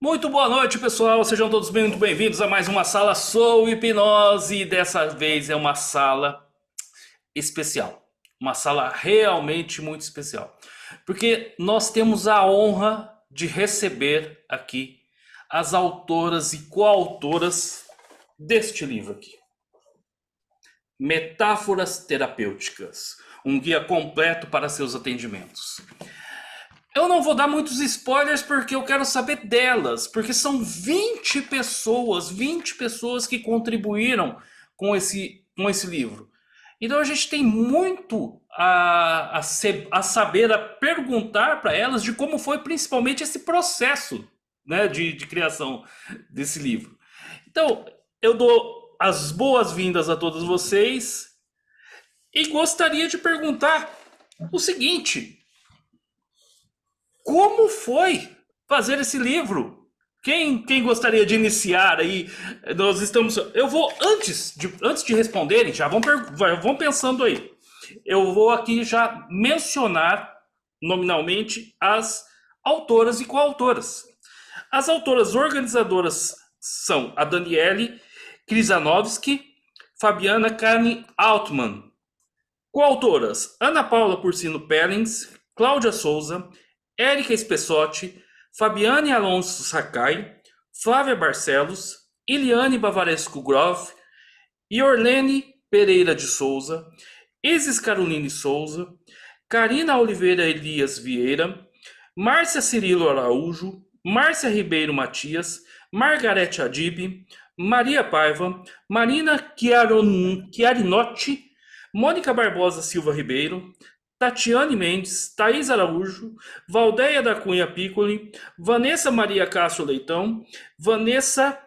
Muito boa noite, pessoal. Sejam todos muito bem-vindos a mais uma sala Sou Hipnose. E dessa vez é uma sala especial. Uma sala realmente muito especial. Porque nós temos a honra de receber aqui as autoras e coautoras deste livro aqui. Metáforas Terapêuticas. Um guia completo para seus atendimentos. Eu não vou dar muitos spoilers porque eu quero saber delas, porque são 20 pessoas que contribuíram com esse livro. Então a gente tem muito a saber, a perguntar para elas de como foi principalmente esse processo, né, de criação desse livro. Então eu dou as boas-vindas a todos vocês e gostaria de perguntar o seguinte: como foi fazer esse livro? Quem gostaria de iniciar aí? Nós estamos. Eu vou, antes de responderem, vão pensando aí. Eu vou aqui já mencionar nominalmente as autoras e coautoras. As autoras organizadoras são a Daniele Krizanovski, Fabiana Kani Altman. Coautoras: Ana Paula Porcino Pellens, Cláudia Souza, Érica Spessotti, Fabiane Alonso Sakai, Flávia Barcelos, Iliane Bavaresco Groff, Iorlene Pereira de Souza, Isis Caroline Souza, Karina Oliveira Elias Vieira, Márcia Cirilo Araújo, Márcia Ribeiro Matias, Margarete Adib, Maria Paiva, Marina Chiarinotti, Mônica Barbosa Silva Ribeiro, Tatiane Mendes, Thaís Araújo, Valdeia da Cunha Piccoli, Vanessa Maria Castro Leitão, Vanessa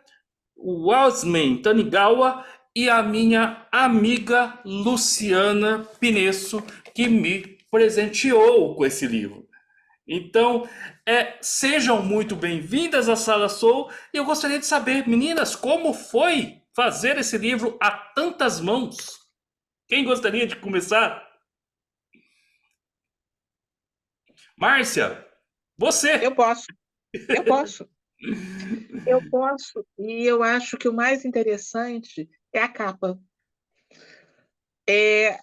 Walsman Tanigawa e a minha amiga Luciana Pinesso, que me presenteou com esse livro. Então, sejam muito bem-vindas à Sala Soul. E eu gostaria de saber, meninas, como foi fazer esse livro a tantas mãos? Quem gostaria de começar? Márcia, Eu você! posso, eu posso, eu posso. E eu acho que o mais interessante é a capa.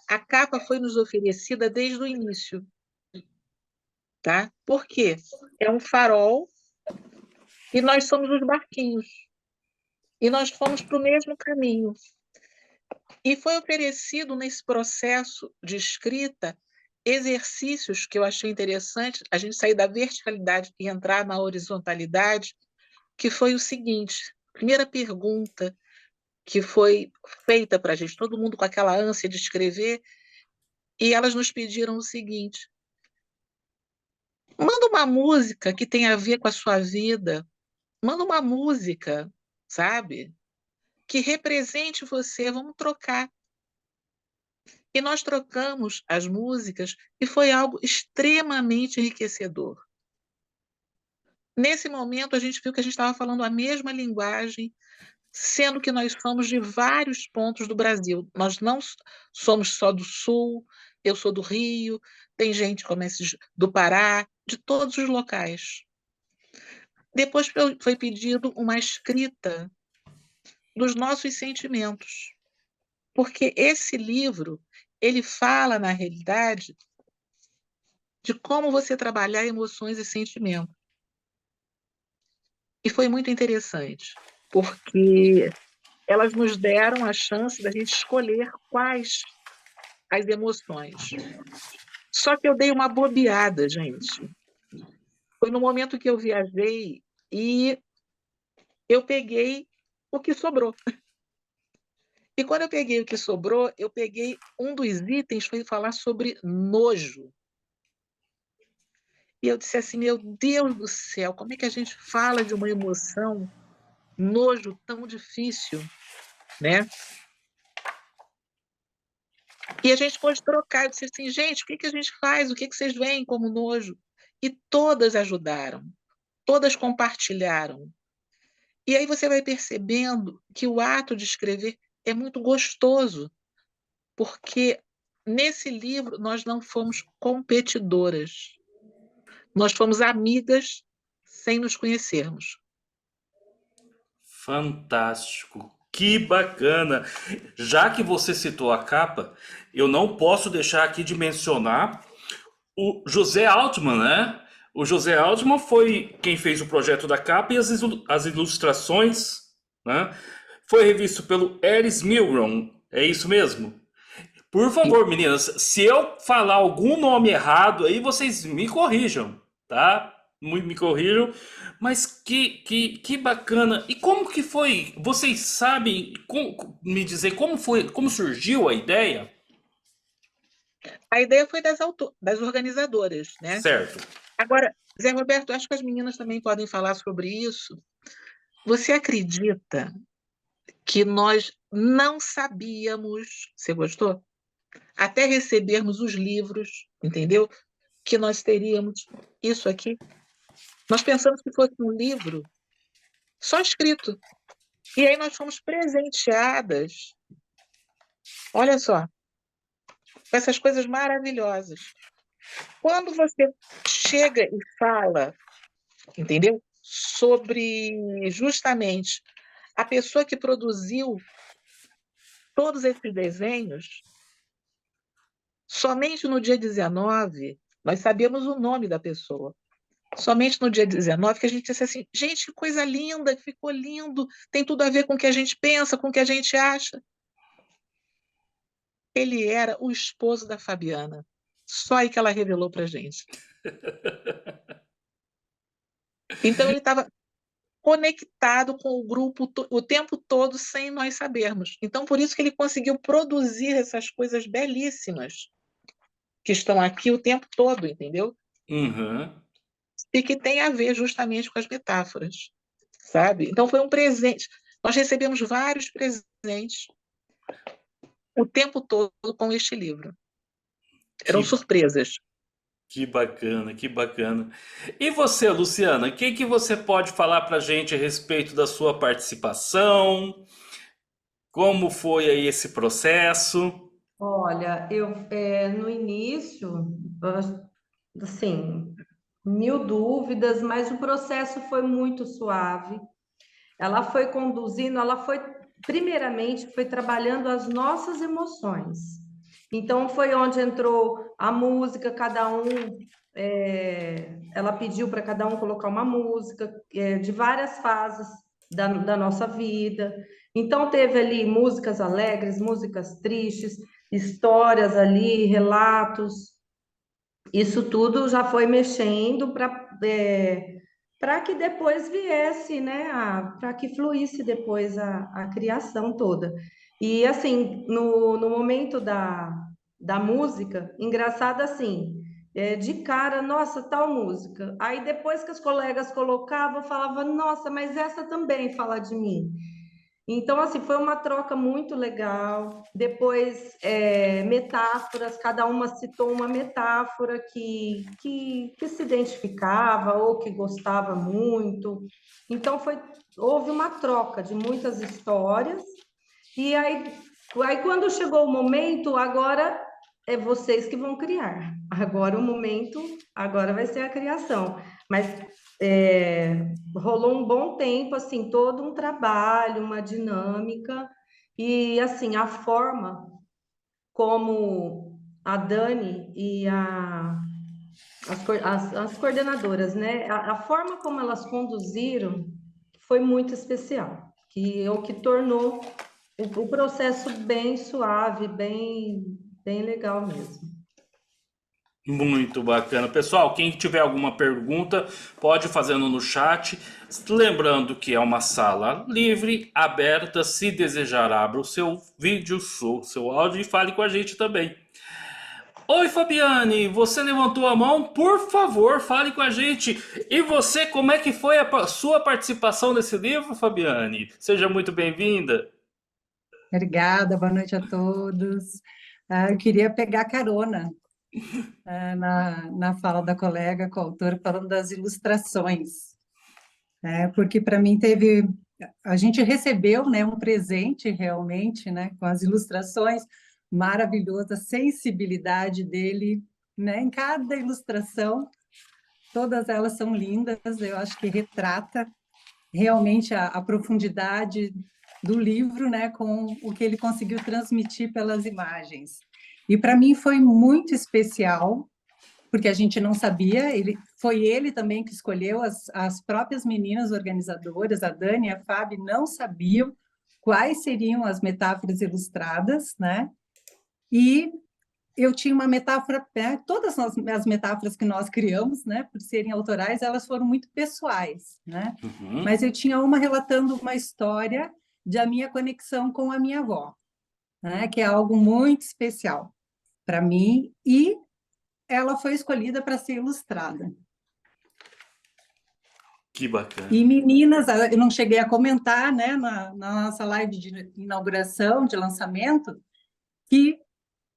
A capa foi nos oferecida desde o início, tá? Por quê? É um farol e nós somos os barquinhos. E nós fomos para o mesmo caminho. E foi oferecido nesse processo de escrita exercícios que eu achei interessante, a gente sair da verticalidade e entrar na horizontalidade, que foi o seguinte: primeira pergunta que foi feita para a gente, todo mundo com aquela ânsia de escrever, e elas nos pediram o seguinte: manda uma música que tenha a ver com a sua vida, manda uma música, sabe? Que represente você, vamos trocar. E nós trocamos as músicas e foi algo extremamente enriquecedor. Nesse momento, a gente viu que a gente estava falando a mesma linguagem, sendo que nós somos de vários pontos do Brasil. Nós não somos só do Sul, eu sou do Rio, tem gente como esses do Pará, de todos os locais. Depois foi pedido uma escrita dos nossos sentimentos, porque esse livro, ele fala, na realidade, de como você trabalhar emoções e sentimentos. E foi muito interessante, porque elas nos deram a chance da gente escolher quais as emoções. Só que eu dei uma bobeada, gente. Foi no momento que eu viajei e eu peguei o que sobrou. E quando eu peguei o que sobrou, eu peguei um dos itens, foi falar sobre nojo. E eu disse assim, meu Deus do céu, como é que a gente fala de uma emoção, nojo tão difícil, né? E a gente pode trocar, eu disse assim, gente, o que a gente faz? O que vocês veem como nojo? E todas ajudaram, todas compartilharam. E aí você vai percebendo que o ato de escrever é muito gostoso, porque nesse livro nós não fomos competidoras, nós fomos amigas sem nos conhecermos. Fantástico. Que bacana. Já que você citou a capa, eu não posso deixar aqui de mencionar o José Altman, né? O José Altman foi quem fez o projeto da capa e as ilustrações, né? Foi revisto pelo Eris Milgrom, é isso mesmo? Por favor, meninas, se eu falar algum nome errado aí, vocês me corrijam, tá? Me corrijam. Mas que bacana. E como que foi? Vocês sabem me dizer como foi, como surgiu a ideia? A ideia foi das organizadoras, né? Certo. Agora, Zé Roberto, acho que as meninas também podem falar sobre isso. Você acredita que nós não sabíamos, você gostou? Até recebermos os livros, entendeu? Que nós teríamos isso aqui. Nós pensamos que fosse um livro só escrito. E aí nós fomos presenteadas, olha só, com essas coisas maravilhosas. Quando você chega e fala, entendeu? Sobre justamente a pessoa que produziu todos esses desenhos, somente no dia 19, nós sabemos o nome da pessoa. Somente no dia 19 que a gente disse assim, gente, que coisa linda, ficou lindo, tem tudo a ver com o que a gente pensa, com o que a gente acha. Ele era o esposo da Fabiana. Só aí que ela revelou para gente. Então ele estava conectado com o grupo o tempo todo sem nós sabermos. Então por isso que ele conseguiu produzir essas coisas belíssimas que estão aqui o tempo todo, entendeu? Uhum. E que tem a ver justamente com as metáforas, sabe? Então foi um presente. Nós recebemos vários presentes o tempo todo com este livro. Eram Que, surpresas. que bacana, que bacana. E você, Luciana, o que que você pode falar pra gente a respeito da sua participação? Como foi aí esse processo? Olha, no início, assim, mil dúvidas, mas o processo foi muito suave. Ela foi conduzindo, primeiramente, foi trabalhando as nossas emoções. Então, foi onde entrou a música, ela pediu para cada um colocar uma música, de várias fases da nossa vida. Então, teve ali músicas alegres, músicas tristes, histórias ali, relatos. Isso tudo já foi mexendo para que depois viesse, né, para que fluísse depois a criação toda. E assim, no momento da música, engraçado assim, de cara, nossa, tal música. Aí depois que as colegas colocavam, eu falava, nossa, mas essa também fala de mim. Então, assim, foi uma troca muito legal. Depois, metáforas, cada uma citou uma metáfora que se identificava ou que gostava muito. Então, houve uma troca de muitas histórias. E aí, quando chegou o momento, agora é vocês que vão criar. Agora o momento, agora vai ser a criação. Mas rolou um bom tempo, assim, todo um trabalho, uma dinâmica, e assim, a forma como a Dani e as coordenadoras, né? A forma como elas conduziram foi muito especial, que é o que tornou o processo bem suave, bem legal mesmo. Muito bacana. Pessoal, quem tiver alguma pergunta, pode fazendo no chat. Lembrando que é uma sala livre, aberta. Se desejar, abra o seu vídeo, o seu áudio e fale com a gente também. Oi, Fabiane, você levantou a mão? Por favor, fale com a gente. E você, como é que foi a sua participação nesse livro, Fabiane? Seja muito bem-vinda. Obrigada, boa noite a todos. Eu queria pegar carona na fala da colega, coautora, falando das ilustrações, porque para mim a gente recebeu, né, um presente realmente, né, com as ilustrações, maravilhoso, a sensibilidade dele, né, em cada ilustração, todas elas são lindas, eu acho que retrata realmente a profundidade do livro, né, com o que ele conseguiu transmitir pelas imagens. E para mim foi muito especial, porque a gente não sabia, foi ele também que escolheu, as próprias meninas organizadoras, a Dani e a Fábio, não sabiam quais seriam as metáforas ilustradas, né? E eu tinha uma metáfora, né? Todas as metáforas que nós criamos, né, por serem autorais, elas foram muito pessoais, né? Uhum. Mas eu tinha uma relatando uma história da minha conexão com a minha avó, né, que é algo muito especial para mim, e ela foi escolhida para ser ilustrada. Que bacana. E meninas, eu não cheguei a comentar, né, na nossa live de inauguração, de lançamento, que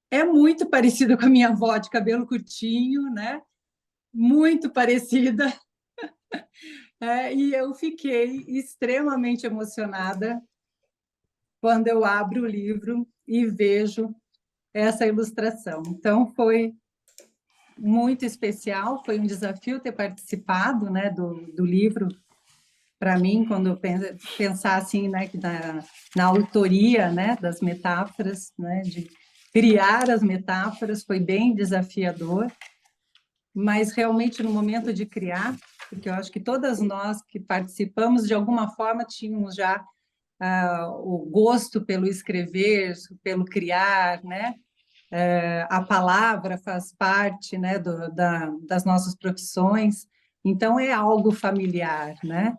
é muito parecida com a minha avó, de cabelo curtinho, né? Muito parecida. E eu fiquei extremamente emocionada quando eu abro o livro e vejo essa ilustração. Então, foi muito especial, foi um desafio ter participado, né, do livro, para mim, quando eu pensar assim, né, na autoria, né, das metáforas, né, de criar as metáforas, foi bem desafiador, mas realmente no momento de criar, porque eu acho que todas nós que participamos, de alguma forma, tínhamos já o gosto pelo escrever, pelo criar, né? A palavra faz parte, né, das nossas profissões, então é algo familiar, né?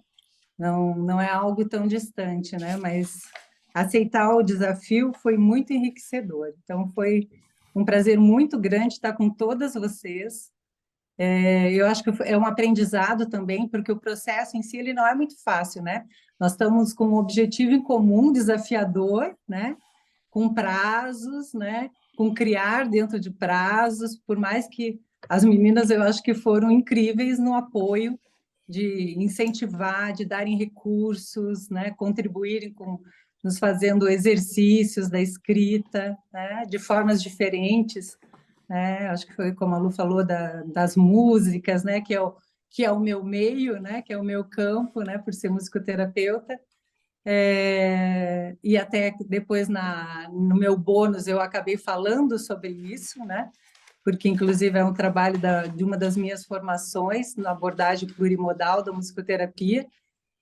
Não é algo tão distante, né? Mas aceitar o desafio foi muito enriquecedor. Então, foi um prazer muito grande estar com todas vocês. Eu acho que é um aprendizado também, porque o processo em si ele não é muito fácil, né? Nós estamos com um objetivo em comum, desafiador, né? Com prazos, né? Com criar dentro de prazos, por mais que as meninas eu acho que foram incríveis no apoio de incentivar, de darem recursos, né? Contribuírem com nos fazendo exercícios da escrita, né? De formas diferentes. Acho que foi como a Lu falou das músicas, né? Que é o meu meio, né? Que é o meu campo, né? Por ser musicoterapeuta. E até depois no meu bônus eu acabei falando sobre isso, né? Porque inclusive é um trabalho de uma das minhas formações na abordagem plurimodal da musicoterapia.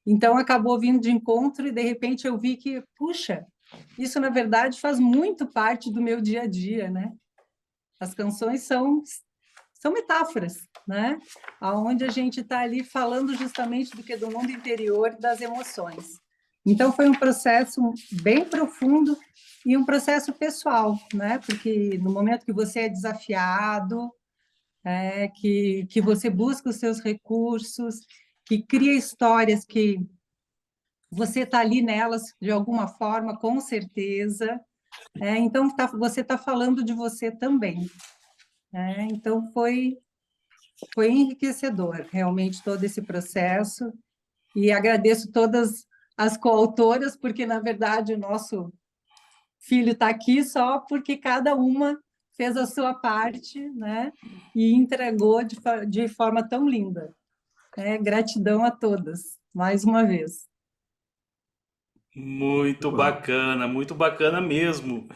Então acabou vindo de encontro e de repente eu vi que, puxa, isso na verdade faz muito parte do meu dia a dia, né? As canções são metáforas, né? Aonde a gente está ali falando justamente do que do mundo interior e das emoções. Então foi um processo bem profundo e um processo pessoal, né? Porque no momento que você é desafiado, que você busca os seus recursos, que cria histórias que você está ali nelas de alguma forma, com certeza. Então você está falando de você também. Então foi enriquecedor, realmente, todo esse processo. E agradeço todas as coautoras, porque, na verdade, o nosso filho está aqui só porque cada uma fez a sua parte, né? E entregou de forma tão linda. Gratidão a todas, mais uma vez. Muito bacana mesmo.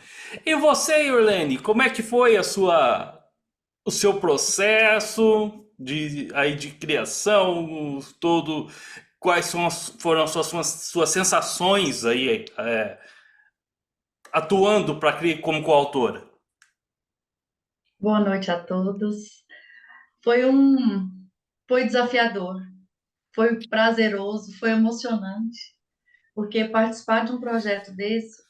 E você, Irlene, como é que foi o seu processo de criação, todo, quais foram as suas sensações aí atuando como coautora? Boa noite a todos. Foi foi desafiador, foi prazeroso, foi emocionante, porque participar de um projeto desse,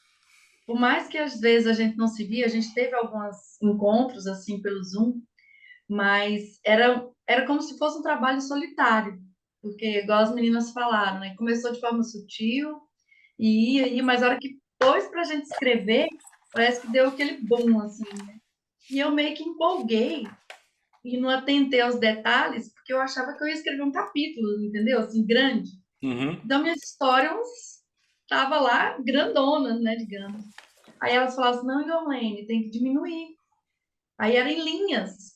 por mais que às vezes a gente não se via, a gente teve alguns encontros assim pelo Zoom, mas era como se fosse um trabalho solitário, porque igual as meninas falaram, né? Começou de forma sutil e ia, mas a hora que pôs para a gente escrever, parece que deu aquele boom assim, né? E eu meio que empolguei e não atentei aos detalhes, porque eu achava que eu ia escrever um capítulo, entendeu? Assim, grande. Uhum. Então, minhas histórias estavam lá grandonas, né, digamos. Aí elas falavam assim, não, Yolene, tem que diminuir. Aí era em linhas.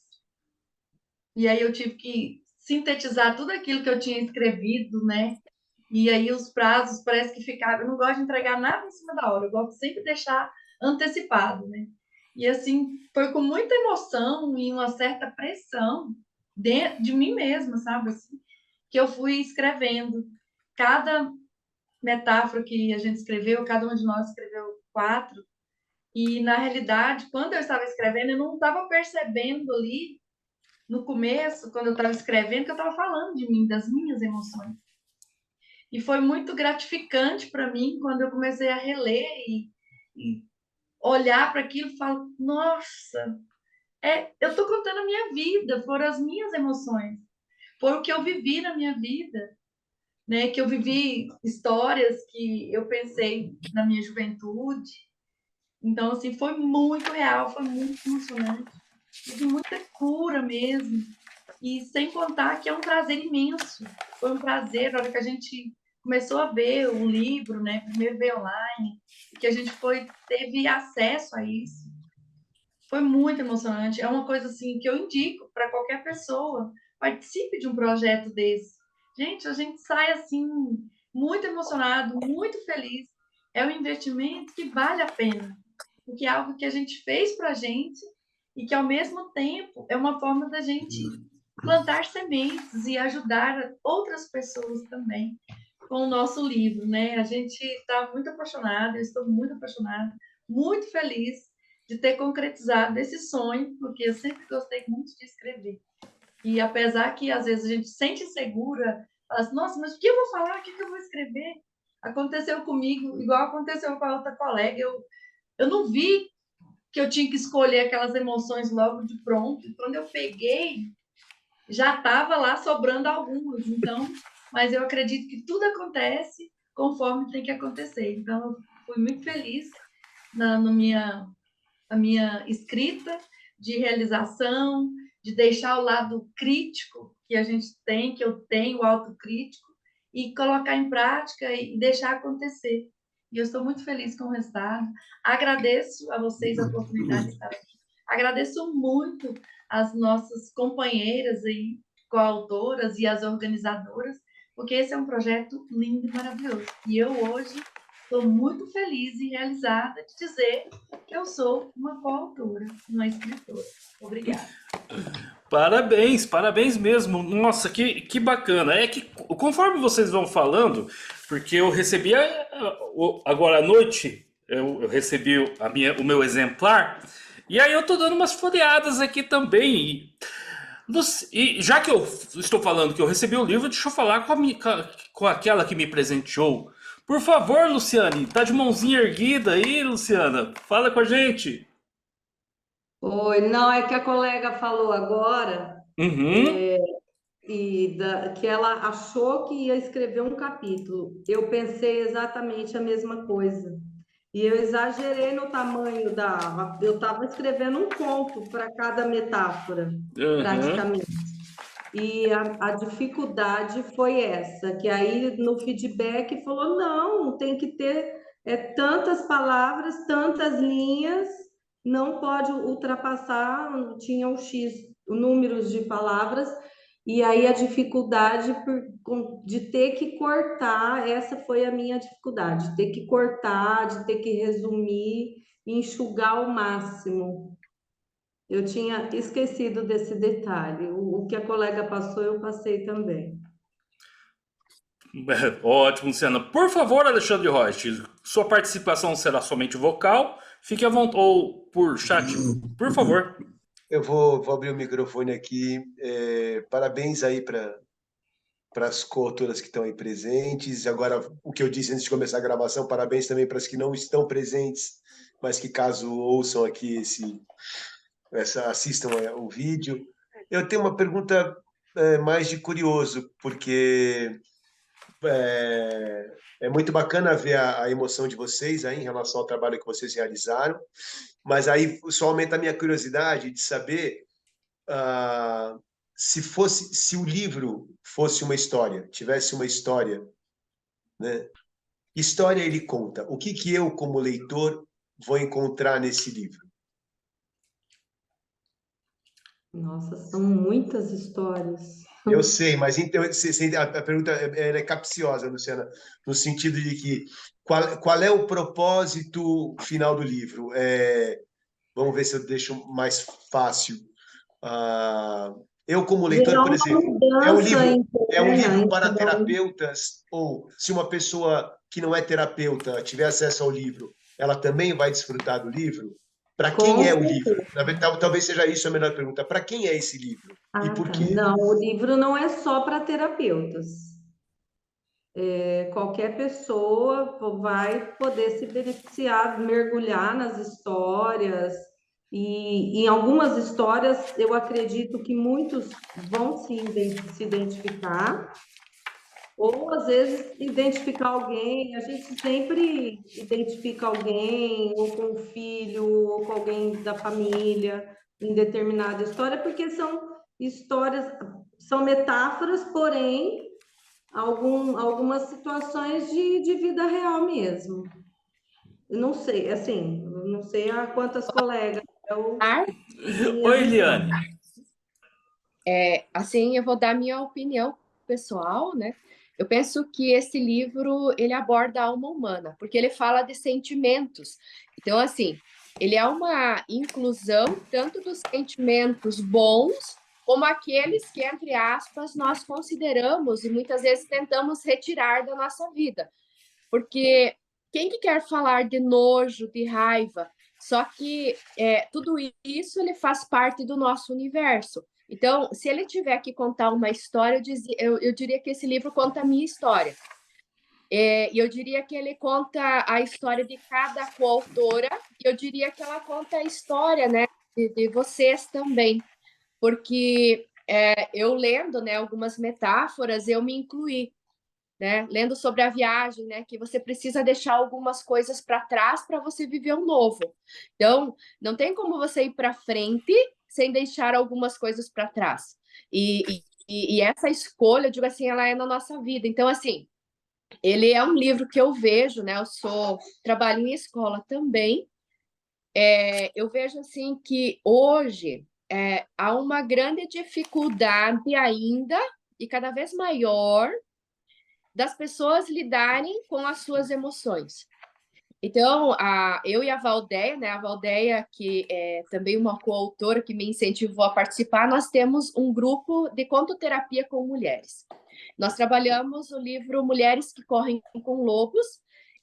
E aí eu tive que sintetizar tudo aquilo que eu tinha escrevido, né, E aí os prazos parece que ficaram. Eu não gosto de entregar nada em cima da hora, eu gosto sempre de deixar antecipado, né? E assim, foi com muita emoção e uma certa pressão dentro de mim mesma, sabe? Assim, que eu fui escrevendo. Cada metáfora que a gente escreveu, cada um de nós escreveu 4. E, na realidade, quando eu estava escrevendo, eu não estava percebendo ali, no começo, quando eu estava escrevendo, que eu estava falando de mim, das minhas emoções. E foi muito gratificante para mim quando eu comecei a reler e olhar para aquilo e falar: nossa, eu estou contando a minha vida, foram as minhas emoções, foi o que eu vivi na minha vida, né? Que eu vivi histórias que eu pensei na minha juventude. Então, assim, foi muito real, foi muito emocionante. Tive muita cura mesmo. E sem contar que é um prazer imenso. Foi um prazer na hora que a gente começou a ver o livro, né? Primeiro ver online, que a gente teve acesso a isso. Foi muito emocionante. É uma coisa assim que eu indico para qualquer pessoa. Participe de um projeto desse. Gente, a gente sai assim muito emocionado, muito feliz. É um investimento que vale a pena, porque é algo que a gente fez para a gente e que, ao mesmo tempo, é uma forma da gente plantar sementes e ajudar outras pessoas também com o nosso livro, né? A gente está muito apaixonada, eu estou muito apaixonada, muito feliz de ter concretizado esse sonho, porque eu sempre gostei muito de escrever. E apesar que às vezes a gente se sente insegura, fala assim, nossa, mas o que eu vou falar? O que eu vou escrever? Aconteceu comigo, igual aconteceu com a outra colega. Eu não vi que eu tinha que escolher aquelas emoções logo de pronto. E quando eu peguei, já estava lá sobrando algumas. Então, mas eu acredito que tudo acontece conforme tem que acontecer. Então, eu fui muito feliz na minha escrita de realização, de deixar o lado crítico que a gente tem, que eu tenho, o autocrítico, e colocar em prática e deixar acontecer. E eu estou muito feliz com o resultado. Agradeço a vocês a oportunidade de estar aqui. Agradeço muito as nossas companheiras aí, coautoras e as organizadoras, porque esse é um projeto lindo e maravilhoso. E eu hoje estou muito feliz e realizada de dizer que eu sou uma coautora, uma escritora. Obrigada. Parabéns, parabéns mesmo. Nossa, que bacana. É que conforme vocês vão falando, porque eu recebi agora à noite, eu recebi o meu exemplar, e aí eu tô dando umas folheadas aqui também. E já que eu estou falando que eu recebi o livro, deixa eu falar com aquela que me presenteou. Por favor, Luciane, tá de mãozinha erguida aí, Luciana? Fala com a gente. Oi, não, é que a colega falou agora Uhum. que ela achou que ia escrever um capítulo. Eu pensei exatamente a mesma coisa. E eu exagerei no tamanho da. Eu estava escrevendo um conto para cada metáfora, Uhum. praticamente. E a dificuldade foi essa, que aí no feedback falou, não, tem que ter tantas palavras, tantas linhas, não pode ultrapassar, tinha um X números de palavras, e aí a dificuldade de ter que cortar, essa foi a minha dificuldade, de ter que cortar, de ter que resumir, enxugar ao máximo. Eu tinha esquecido desse detalhe. O que a colega passou, eu passei também. Ótimo, Luciana. Por favor, Alexandre Rocha, sua participação será somente vocal. Fique à vontade, ou por chat, por favor. Eu vou abrir o microfone aqui. Parabéns aí para as coautoras que estão aí presentes. Agora, o que eu disse antes de começar a gravação, parabéns também para as que não estão presentes, mas que caso ouçam aqui assistam o vídeo. Eu tenho uma pergunta mais de curioso, porque é muito bacana ver a emoção de vocês aí em relação ao trabalho que vocês realizaram, mas aí só aumenta a minha curiosidade de saber se o livro fosse uma história, tivesse uma história, né? Que história ele conta? O que eu, como leitor, vou encontrar nesse livro? Nossa, são muitas histórias. Eu sei, mas então, a pergunta é capciosa, Luciana, no sentido de que qual é o propósito final do livro? Vamos ver se eu deixo mais fácil. Ah, eu, como leitor, Gerar por uma exemplo, mudança é um interna, livro para entendeu? terapeutas, ou se uma pessoa que não é terapeuta tiver acesso ao livro, ela também vai desfrutar do livro? Para Com quem é o livro? certeza. Talvez seja isso a melhor pergunta. Para quem é esse livro? E Ah, por tá. quê? Não, o livro não é só para terapeutas. Qualquer pessoa vai poder se beneficiar, mergulhar nas histórias, e em algumas histórias eu acredito que muitos vão se identificar, ou às vezes identificar alguém, a gente sempre identifica alguém, ou com o filho, ou com alguém da família, em determinada história, porque são histórias, são metáforas, porém algumas situações de vida real mesmo. Eu não sei, assim, eu não sei a quantas colegas tem minha Oi, visão. Eliane. Assim, eu vou dar minha opinião pessoal, né? Eu penso que esse livro, ele aborda a alma humana, porque ele fala de sentimentos. Então, assim, ele é uma inclusão tanto dos sentimentos bons, como aqueles que, entre aspas, nós consideramos e muitas vezes tentamos retirar da nossa vida. Porque quem que quer falar de nojo, de raiva? Só que tudo isso ele faz parte do nosso universo. Então, se ele tiver que contar uma história, eu diria que esse livro conta a minha história. E eu diria que ele conta a história de cada coautora, e eu diria que ela conta a história, né, de vocês também. Porque eu lendo, né, algumas metáforas, eu me incluí, né? Lendo sobre a viagem, né? Que você precisa deixar algumas coisas para trás para você viver um novo. Então, não tem como você ir para frente sem deixar algumas coisas para trás. E essa escolha, eu digo assim, ela é na nossa vida. Então, assim, ele é um livro que eu vejo, né? Trabalho em escola também. Eu vejo assim que hoje há uma grande dificuldade ainda e cada vez maior das pessoas lidarem com as suas emoções. Então, eu e a Valdeia, né? A Valdeia, que é também uma coautora que me incentivou a participar, nós temos um grupo de contoterapia com mulheres. Nós trabalhamos o livro Mulheres que Correm com Lobos,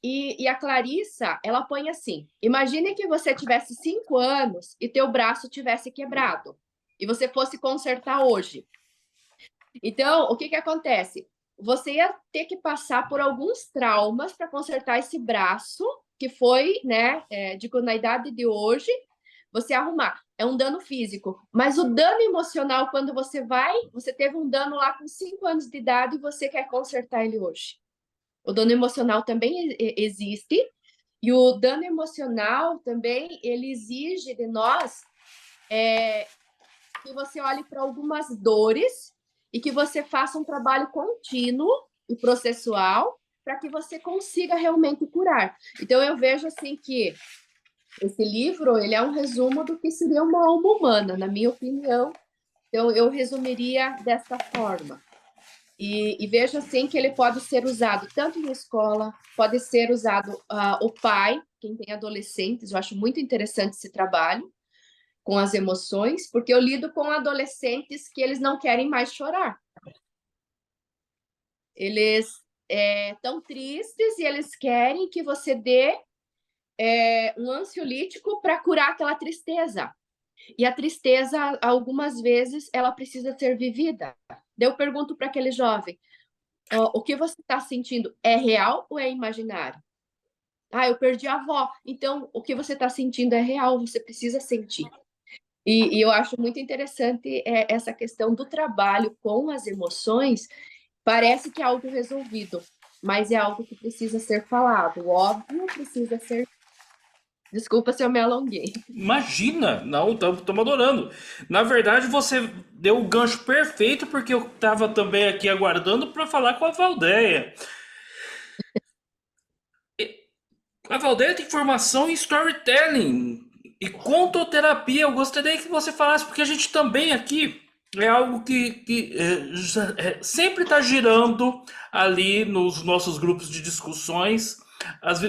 e a Clarissa, ela põe assim: imagine que você tivesse 5 anos e teu braço tivesse quebrado, e você fosse consertar hoje. Então, o que acontece? Você ia ter que passar por alguns traumas para consertar esse braço, que foi, né, na idade de hoje, você arrumar. É um dano físico. Mas o dano emocional, quando você teve um dano lá com 5 anos de idade e você quer consertar ele hoje. O dano emocional também existe, e o dano emocional também, ele exige de nós que você olhe para algumas dores e que você faça um trabalho contínuo e processual para que você consiga realmente curar. Então, eu vejo assim que esse livro, ele é um resumo do que seria uma alma humana, na minha opinião. Então, eu resumiria dessa forma. E vejo assim que ele pode ser usado tanto em escola, pode ser usado o pai, quem tem adolescentes, eu acho muito interessante esse trabalho, com as emoções, porque eu lido com adolescentes que eles não querem mais chorar. Eles estão tristes e eles querem que você dê um ansiolítico para curar aquela tristeza. E a tristeza, algumas vezes, ela precisa ser vivida. Daí eu pergunto para aquele jovem, o que você está sentindo é real ou é imaginário? Ah, eu perdi a avó. Então, o que você está sentindo é real, você precisa sentir. E eu acho muito interessante essa questão do trabalho com as emoções. Parece que é algo resolvido, mas é algo que precisa ser falado. Óbvio, precisa ser. Desculpa se eu me alonguei. Imagina! Não, estamos adorando. Na verdade, você deu o gancho perfeito, porque eu estava também aqui aguardando para falar com a Valdeia. A Valdeia tem formação em storytelling e contoterapia. Eu gostaria que você falasse, porque a gente também aqui é algo que sempre está girando ali nos nossos grupos de discussões.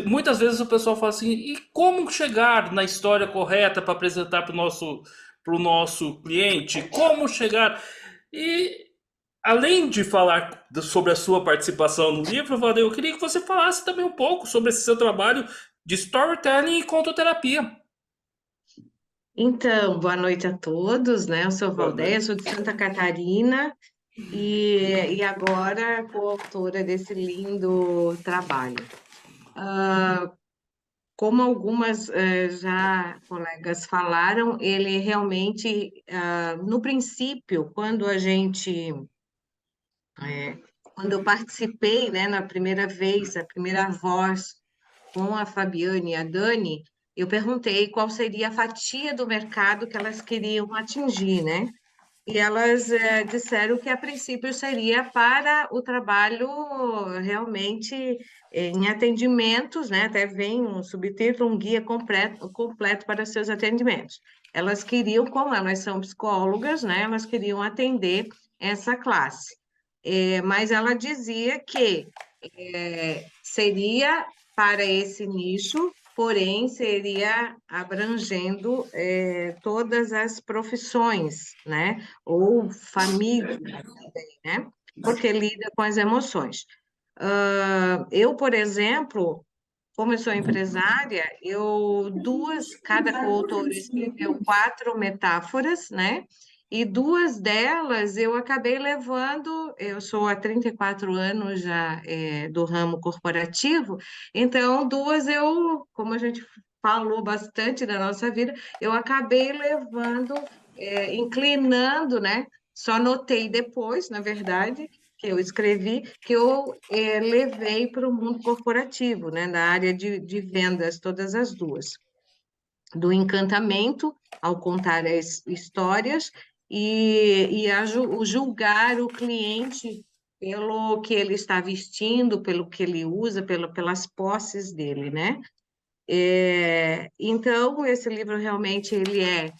Muitas vezes o pessoal fala assim: e como chegar na história correta para apresentar para o nosso cliente? Como chegar? E além de falar sobre a sua participação no livro, Valdir, eu queria que você falasse também um pouco sobre esse seu trabalho de storytelling e contoterapia. Então, boa noite a todos, né? Eu sou Boa Valdeia, noite. sou de Santa Catarina e agora coautora desse lindo trabalho. Como algumas já colegas falaram, ele realmente, no princípio, quando eu participei, né, na primeira vez, a primeira voz com a Fabiane e a Dani, eu perguntei qual seria a fatia do mercado que elas queriam atingir, né? E elas disseram que a princípio seria para o trabalho realmente em atendimentos, né? Até vem um subtítulo, um guia completo para seus atendimentos. Elas queriam, como elas são psicólogas, né? Elas queriam atender essa classe. Mas ela dizia que seria para esse nicho, porém seria abrangendo todas as profissões, né? Ou família também, né? Porque lida com as emoções. Eu, por exemplo, como eu sou empresária, cada coautora escreveu 4 metáforas, né? E 2 delas eu acabei levando, eu sou há 34 anos já do ramo corporativo, então 2 como a gente falou bastante da nossa vida, eu acabei levando, inclinando, né? Só notei depois, na verdade, que eu escrevi, que eu levei para o mundo corporativo, né, na área de vendas, todas as duas. Do encantamento, ao contar as histórias, o julgar o cliente pelo que ele está vestindo, pelo que ele usa, pelas posses dele, né? Então, esse livro realmente ele é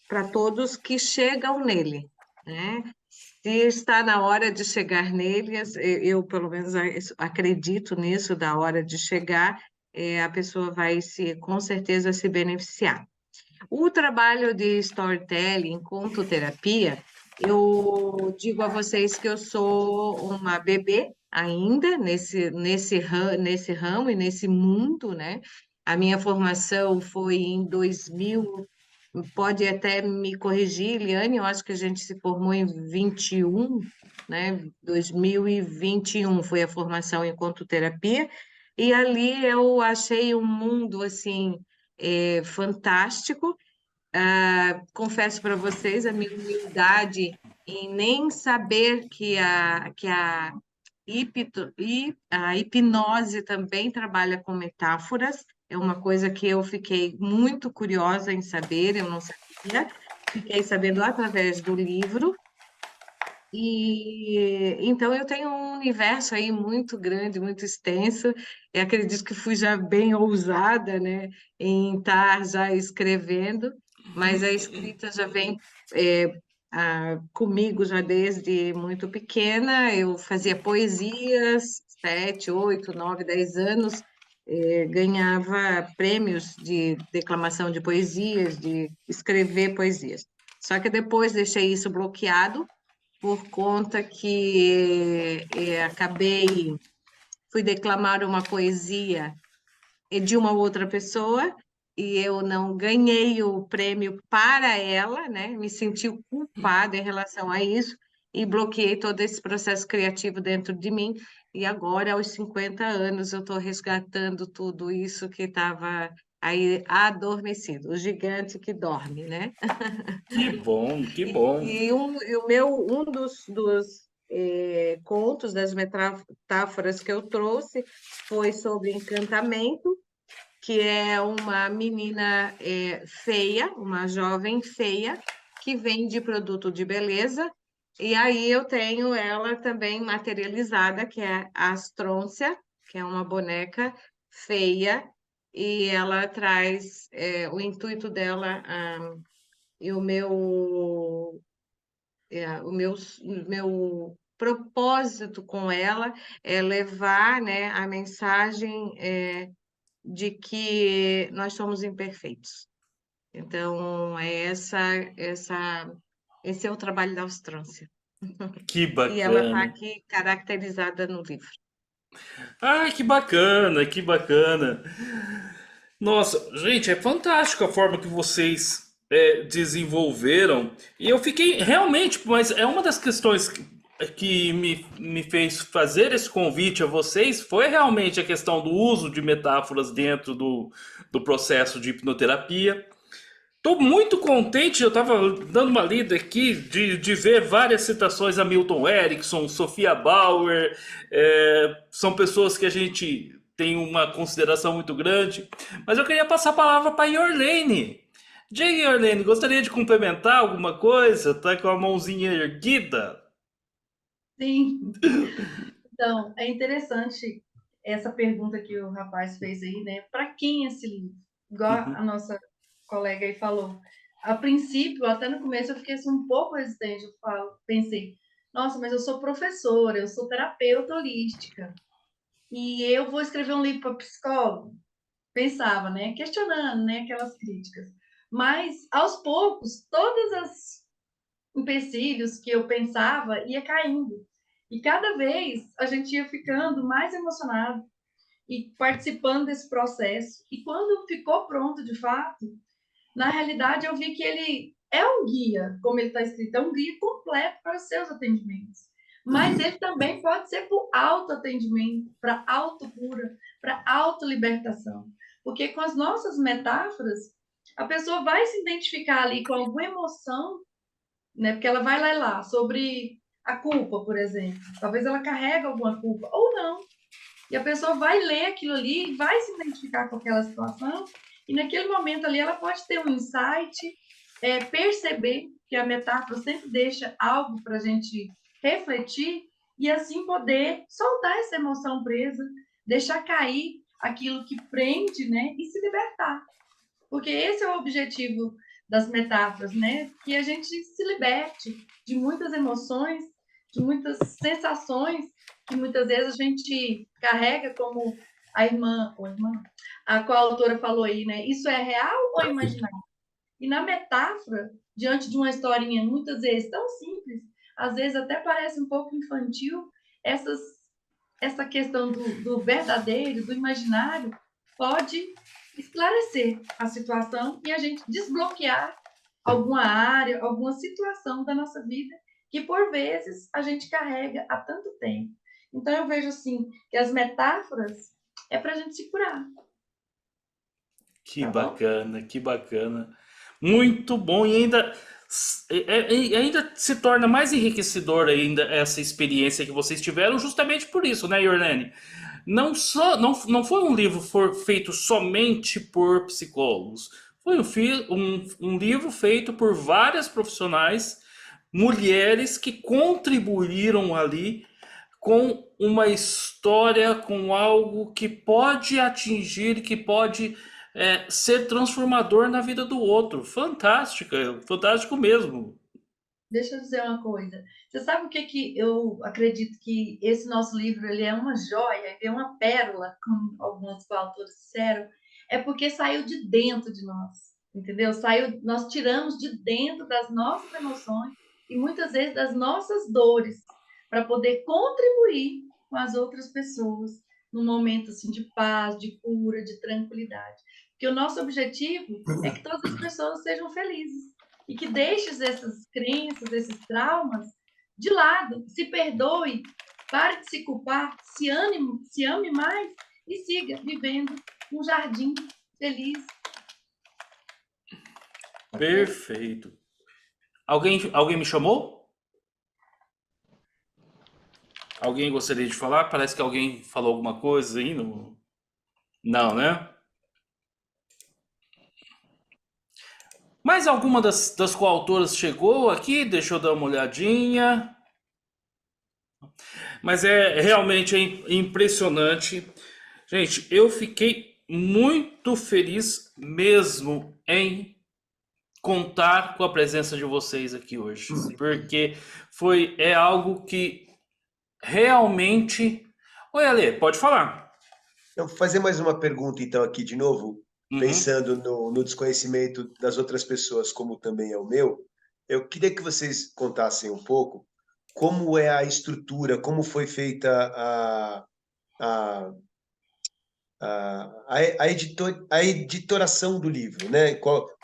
para todos que chegam nele, né? Se está na hora de chegar neles, eu pelo menos acredito nisso, da hora de chegar, a pessoa vai com certeza se beneficiar. O trabalho de storytelling, contoterapia, eu digo a vocês que eu sou uma bebê ainda nesse ramo e nesse mundo, né? A minha formação foi em 2000, pode até me corrigir, Eliane, eu acho que a gente se formou em 21, né? 2021 foi a formação em contoterapia, e ali eu achei um mundo, assim, fantástico. Confesso para vocês a minha humildade em nem saber a hipnose também trabalha com metáforas. É uma coisa que eu fiquei muito curiosa em saber, eu não sabia. Fiquei sabendo através do livro. E então eu tenho um universo aí muito grande, muito extenso. Eu acredito que fui já bem ousada, né, em estar já escrevendo, mas a escrita já vem comigo já desde muito pequena. Eu fazia poesias, 7, 8, 9, 10 anos, ganhava prêmios de declamação de poesias, de escrever poesias. Só que depois deixei isso bloqueado por conta que fui declamar uma poesia de uma outra pessoa e eu não ganhei o prêmio para ela, né? Me senti culpada em relação a isso e bloqueei todo esse processo criativo dentro de mim. E agora, aos 50 anos, eu estou resgatando tudo isso que estava aí adormecido, o gigante que dorme, né? Que bom, que bom. Um dos contos, das metáforas que eu trouxe, foi sobre encantamento, que é uma menina feia, uma jovem feia, que vende produto de beleza, e aí eu tenho ela também materializada, que é a Astrôncia, que é uma boneca feia, e ela traz o intuito dela, e o meu o meu propósito com ela é levar, né, a mensagem de que nós somos imperfeitos. Então, esse é o trabalho da Austrância. Que E ela está bacana. aqui caracterizada no livro. Ah, que bacana, que bacana. Nossa, gente, é fantástico a forma que vocês desenvolveram. E eu fiquei realmente, mas é uma das questões que me fez fazer esse convite a vocês foi realmente a questão do uso de metáforas dentro do processo de hipnoterapia. Estou muito contente, eu estava dando uma lida aqui de ver várias citações a Milton Erickson, Sofia Bauer, são pessoas que a gente tem uma consideração muito grande. Mas eu queria passar a palavra para a Yorlene. Jay, Yorlene, gostaria de complementar alguma coisa? Tá com a mãozinha erguida? Sim. Então, é interessante essa pergunta que o rapaz fez aí, né? Para quem esse livro? Igual a nossa colega aí falou. A princípio, até no começo, eu fiquei assim, um pouco resistente. Pensei, nossa, mas eu sou professora, eu sou terapeuta holística, e eu vou escrever um livro para psicólogo? Pensava, né? Questionando, né? Aquelas críticas. Mas, aos poucos, todas as empecilhos que eu pensava ia caindo. E cada vez a gente ia ficando mais emocionado e participando desse processo. E quando ficou pronto de fato, na realidade eu vi que ele é um guia, como ele está escrito, é um guia completo para os seus atendimentos. Mas ele também pode ser para o autoatendimento, para autocura, para autolibertação. Porque com as nossas metáforas, a pessoa vai se identificar ali com alguma emoção, né? Porque ela vai lá sobre a culpa, por exemplo. Talvez ela carregue alguma culpa, ou não. E a pessoa vai ler aquilo ali, vai se identificar com aquela situação, e naquele momento ali ela pode ter um insight, perceber que a metáfora sempre deixa algo para a gente refletir, e assim poder soltar essa emoção presa, deixar cair aquilo que prende, né? E se libertar. Porque esse é o objetivo das metáforas, né? Que a gente se liberte de muitas emoções, de muitas sensações que muitas vezes a gente carrega, como a qual a autora falou aí, né? Isso é real ou imaginário? E na metáfora, diante de uma historinha muitas vezes tão simples, às vezes até parece um pouco infantil, essa questão do verdadeiro, do imaginário, pode esclarecer a situação e a gente desbloquear alguma área, alguma situação da nossa vida que, por vezes, a gente carrega há tanto tempo. Então, eu vejo assim, que as metáforas é para a gente se curar. Que Tá bom? bacana, que bacana. Muito bom e ainda se torna mais enriquecedor ainda essa experiência que vocês tiveram justamente por isso, né, Yorlene? Não foi um livro feito somente por psicólogos. Foi um livro feito por várias profissionais, mulheres que contribuíram ali com uma história, com algo que pode atingir, que pode ser transformador na vida do outro. Fantástica, fantástico mesmo. Deixa eu dizer uma coisa. Você sabe o que eu acredito que esse nosso livro ele é uma joia, é uma pérola, como alguns autores disseram, é porque saiu de dentro de nós, entendeu? Nós tiramos de dentro das nossas emoções e muitas vezes das nossas dores para poder contribuir com as outras pessoas num momento assim de paz, de cura, de tranquilidade. Porque o nosso objetivo é que todas as pessoas sejam felizes e que deixe essas crenças, esses traumas de lado, se perdoe, pare de se culpar, se ame mais e siga vivendo um jardim feliz. Perfeito. Alguém me chamou? Alguém gostaria de falar? Parece que alguém falou alguma coisa aí no... Não, né? Mais alguma das coautoras chegou aqui? Deixa eu dar uma olhadinha. Mas é realmente impressionante. Gente, eu fiquei muito feliz mesmo em contar com a presença de vocês aqui hoje, porque é algo que realmente... Oi, Ale, pode falar. Eu vou fazer mais uma pergunta, então, aqui de novo, Uhum. pensando no desconhecimento das outras pessoas, como também é o meu. Eu queria que vocês contassem um pouco como é a estrutura, como foi feita a, a editoração do livro, né?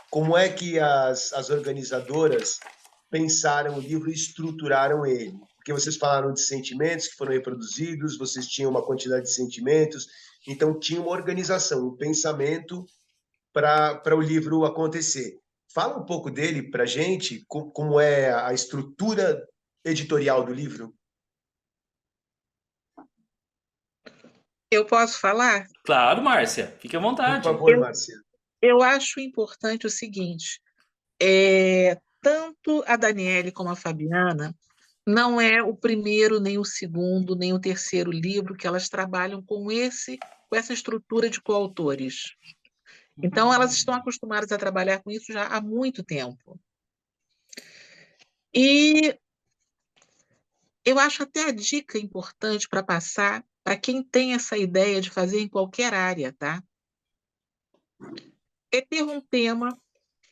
Como é que as organizadoras pensaram o livro e estruturaram ele? Porque vocês falaram de sentimentos que foram reproduzidos, vocês tinham uma quantidade de sentimentos, então tinha uma organização, um pensamento para o livro acontecer. Fala um pouco dele para a gente, como é a estrutura editorial do livro. Eu posso falar? Claro, Márcia, fique à Por vontade. favor, Márcia. Eu acho importante o seguinte: tanto a Daniele como a Fabiana não é o primeiro, nem o segundo, nem o terceiro livro que elas trabalham com essa estrutura de coautores. Então, elas estão acostumadas a trabalhar com isso já há muito tempo. E eu acho até a dica importante para passar para quem tem essa ideia de fazer em qualquer área, tá? É ter um tema,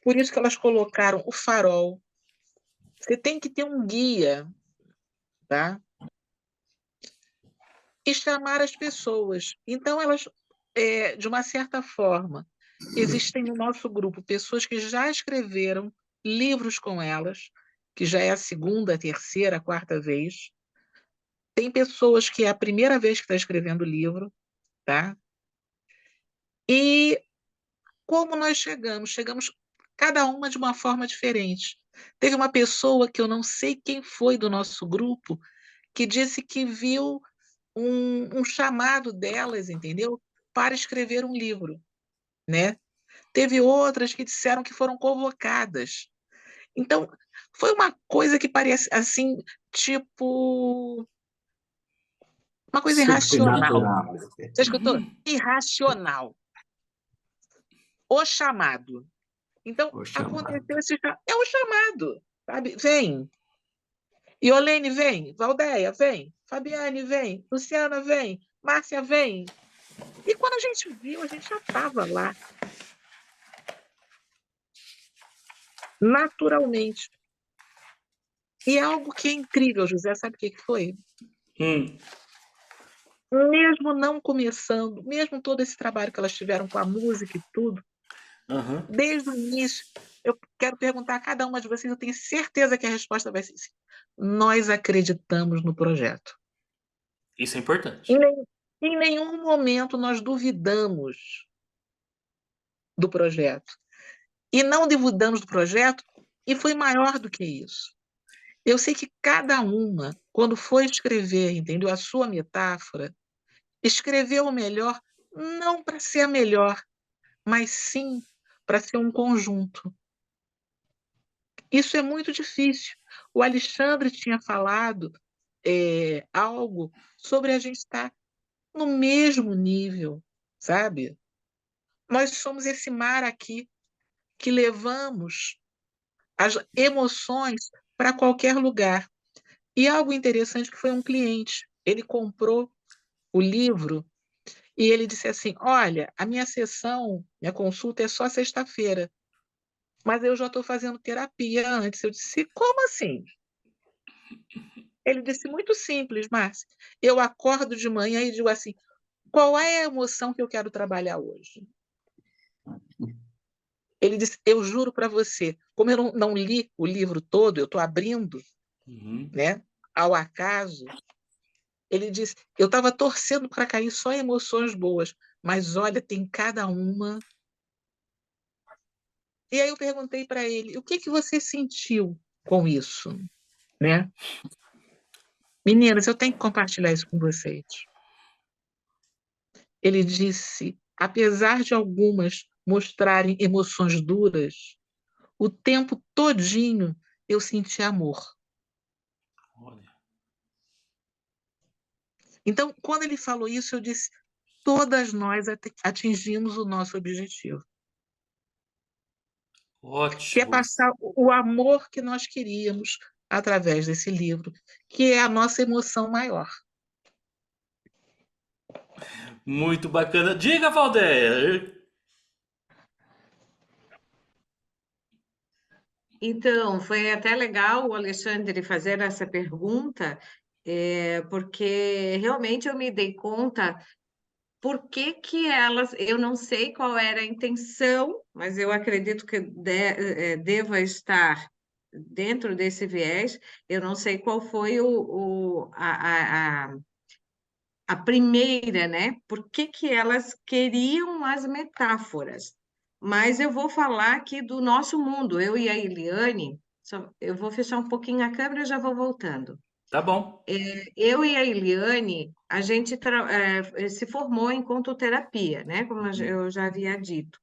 por isso que elas colocaram o farol. Você tem que ter um guia, tá? E chamar as pessoas. Então, elas, de uma certa forma, existem no nosso grupo pessoas que já escreveram livros com elas, que já é a segunda, a terceira, a quarta vez. Tem pessoas que é a primeira vez que está escrevendo livro, tá? E como nós chegamos? Chegamos cada uma de uma forma diferente. Teve uma pessoa que eu não sei quem foi do nosso grupo, que disse que viu um chamado delas, entendeu? Para escrever um livro, né? Teve outras que disseram que foram convocadas. Então, foi uma coisa que parece assim, tipo, uma coisa irracional. Sobrenatural. Você escutou? Irracional. O chamado. Então, O chamado. aconteceu é um chamado, sabe? Vem. Iolene, vem. Valdeia, vem. Fabiane, vem. Luciana, vem. Márcia, vem. E quando a gente viu, a gente já estava lá. Naturalmente. E é algo que é incrível, José, sabe o que foi? Mesmo não começando, mesmo todo esse trabalho que elas tiveram com a música e tudo, desde o início, eu quero perguntar a cada uma de vocês, eu tenho certeza que a resposta vai ser sim. Nós acreditamos no projeto. Isso é importante. Em nenhum momento nós duvidamos do projeto. E não duvidamos do projeto, e foi maior do que isso. Eu sei que cada uma, quando foi escrever, entendeu, a sua metáfora, escreveu o melhor, não para ser a melhor, mas sim para ser um conjunto. Isso é muito difícil. O Alexandre tinha falado algo sobre a gente estar no mesmo nível, sabe? Nós somos esse mar aqui que levamos as emoções para qualquer lugar. E algo interessante que foi um cliente, ele comprou o livro e ele disse assim: olha, a minha sessão, minha consulta é só sexta-feira, mas eu já estou fazendo terapia antes. Eu disse: como assim? Ele disse: muito simples, Márcia. Eu acordo de manhã e digo assim: qual é a emoção que eu quero trabalhar hoje? Ele disse: eu juro para você, como eu não li o livro todo, eu estou abrindo, né, ao acaso. Ele disse: eu estava torcendo para cair só emoções boas, mas olha, tem cada uma. E aí eu perguntei para ele: o que você sentiu com isso? Né? Meninas, eu tenho que compartilhar isso com vocês. Ele disse: apesar de algumas mostrarem emoções duras, o tempo todinho eu senti amor. Olha. Então, quando ele falou isso, eu disse: todas nós atingimos o nosso objetivo. que é Ótimo. passar o amor que nós queríamos através desse livro, que é a nossa emoção maior. Muito bacana. Diga, Valdeia. Então, foi até legal o Alexandre fazer essa pergunta, porque realmente eu me dei conta por que que elas, eu não sei qual era a intenção, mas eu acredito que deva estar dentro desse viés, eu não sei qual foi a primeira, né? Por que que elas queriam as metáforas? Mas eu vou falar aqui do nosso mundo, eu e a Eliane, eu vou fechar um pouquinho a câmera e já vou voltando. Tá bom. Eu e a Eliane, a gente se formou em contoterapia, né? Como eu já havia dito.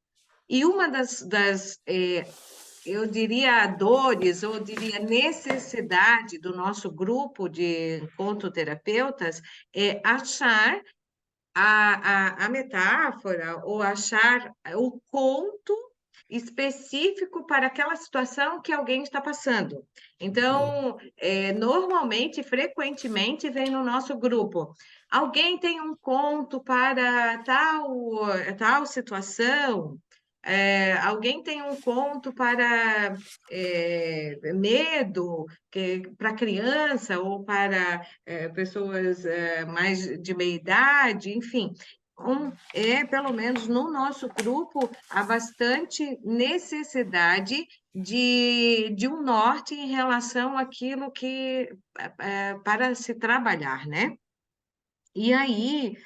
E uma eu diria, dores, ou diria necessidade do nosso grupo de contoterapeutas é achar a metáfora ou achar o conto específico para aquela situação que alguém está passando. Então, normalmente, frequentemente, vem no nosso grupo. Alguém tem um conto para tal situação? Alguém tem um conto para medo, para criança ou para pessoas mais de meia idade, enfim. Pelo menos no nosso grupo, há bastante necessidade de um norte em relação àquilo que para se trabalhar, né? E aí,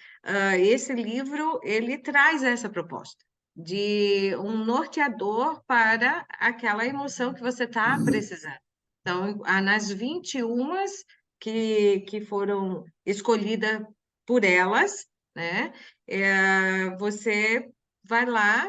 esse livro, ele traz essa proposta de um norteador para aquela emoção que você está precisando. Então, nas 21 que foram escolhidas por elas, né? Você vai lá,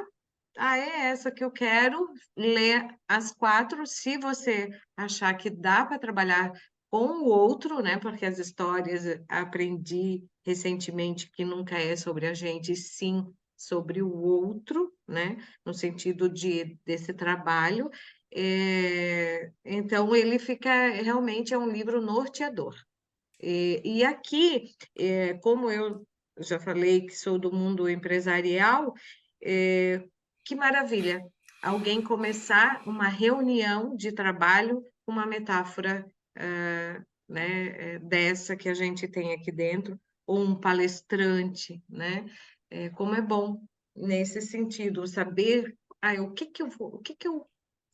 é essa que eu quero, ler as 4, se você achar que dá para trabalhar com o outro, né? Porque as histórias aprendi recentemente que nunca é sobre a gente, sim sobre o outro, né? No sentido desse trabalho. Então, ele fica realmente é um livro norteador. E aqui, como eu já falei que sou do mundo empresarial, que maravilha! Alguém começar uma reunião de trabalho com uma metáfora, né, dessa que a gente tem aqui dentro, ou um palestrante, né? Como é bom nesse sentido, saber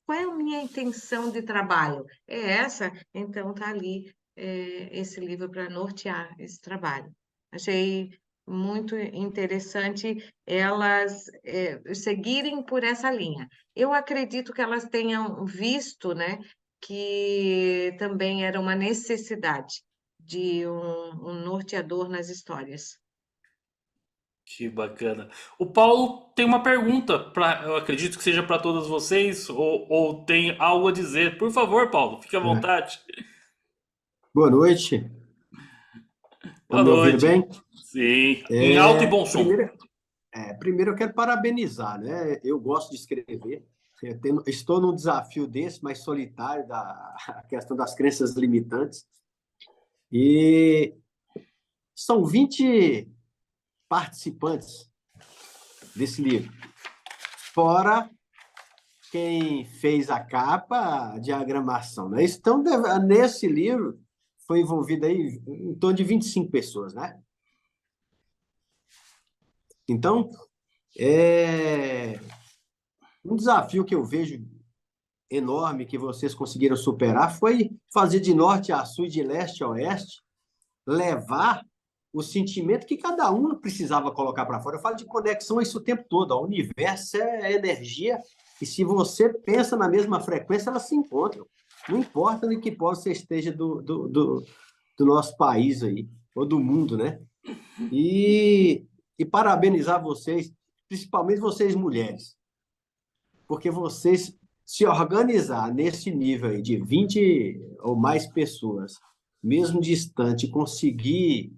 qual é a minha intenção de trabalho? É essa? Então tá ali esse livro para nortear esse trabalho. Achei muito interessante elas seguirem por essa linha. Eu acredito que elas tenham visto, né, que também era uma necessidade de um norteador nas histórias. Que bacana. O Paulo tem uma pergunta, eu acredito que seja para todas vocês, ou tem algo a dizer. Por favor, Paulo, fique à vontade. Boa noite. Estão Boa me ouvindo noite. bem? Sim, em alto e bom som. Primeiro eu quero parabenizar, né? Eu gosto de escrever. Estou num desafio desse, mais solitário, a questão das crenças limitantes. E são 20 participantes desse livro, fora quem fez a capa, a diagramação, né? Então, nesse livro, foi envolvido aí em torno de 25 pessoas, né? Então, um desafio que eu vejo enorme que vocês conseguiram superar foi fazer de norte a sul e de leste a oeste, levar o sentimento que cada um precisava colocar para fora. Eu falo de conexão isso o tempo todo. O universo é energia e se você pensa na mesma frequência, elas se encontram. Não importa em que polo você esteja do nosso país aí, ou do mundo, né? E parabenizar vocês, principalmente vocês mulheres, porque vocês se organizar nesse nível aí de 20 ou mais pessoas, mesmo distante, conseguir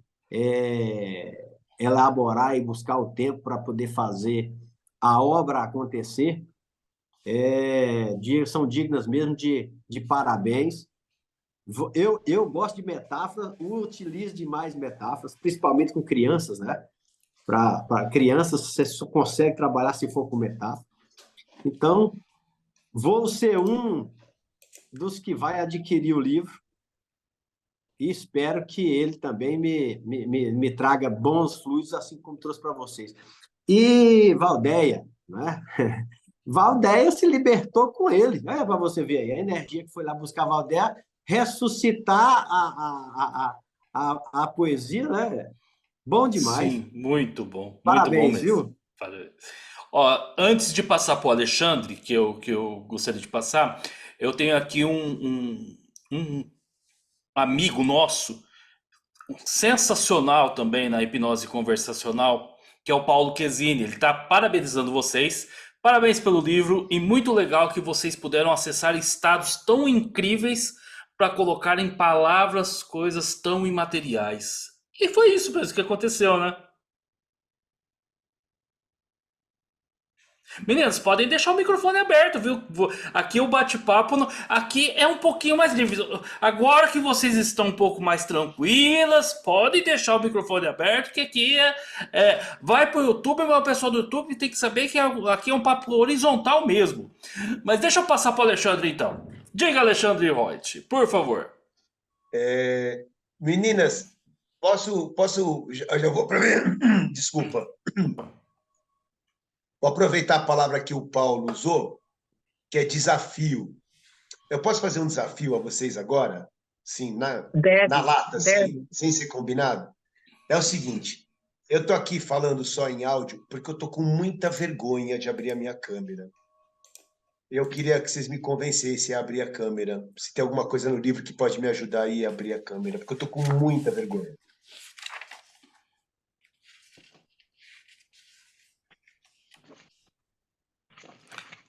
elaborar e buscar o tempo para poder fazer a obra acontecer, são dignas mesmo de parabéns. Eu gosto de metáforas, utilizo demais metáforas, principalmente com crianças, né? Para crianças, você só consegue trabalhar se for com metáfora. Então, vou ser um dos que vai adquirir o livro e espero que ele também me traga bons fluidos, assim como trouxe para vocês. E Valdeia, né? Valdeia se libertou com ele. Olha para você ver aí, a energia que foi lá buscar Valdeia, ressuscitar a poesia, né? Bom demais. Sim, muito bom Parabéns, mesmo. viu? Parabéns. Ó, antes de passar para o Alexandre, que eu gostaria de passar, eu tenho aqui um amigo nosso, sensacional também na hipnose conversacional, que é o Paulo Chesini. Ele está parabenizando vocês. Parabéns pelo livro e muito legal que vocês puderam acessar estados tão incríveis para colocar em palavras coisas tão imateriais. E foi isso mesmo que aconteceu, né? Meninas, podem deixar o microfone aberto, viu? Aqui o bate-papo, aqui é um pouquinho mais livre. Agora que vocês estão um pouco mais tranquilas, podem deixar o microfone aberto, que aqui vai pro YouTube, mas o pessoal do YouTube tem que saber que aqui é um papo horizontal mesmo. Mas deixa eu passar para o Alexandre, então. Diga, Alexandre Reut, por favor. Meninas, posso, eu já vou para desculpa. Vou aproveitar a palavra que o Paulo usou, que é desafio. Eu posso fazer um desafio a vocês agora? Sim, na lata, sem ser combinado? É o seguinte, eu estou aqui falando só em áudio porque eu estou com muita vergonha de abrir a minha câmera. Eu queria que vocês me convencessem a abrir a câmera. Se tem alguma coisa no livro que pode me ajudar aí a abrir a câmera, porque eu estou com muita vergonha.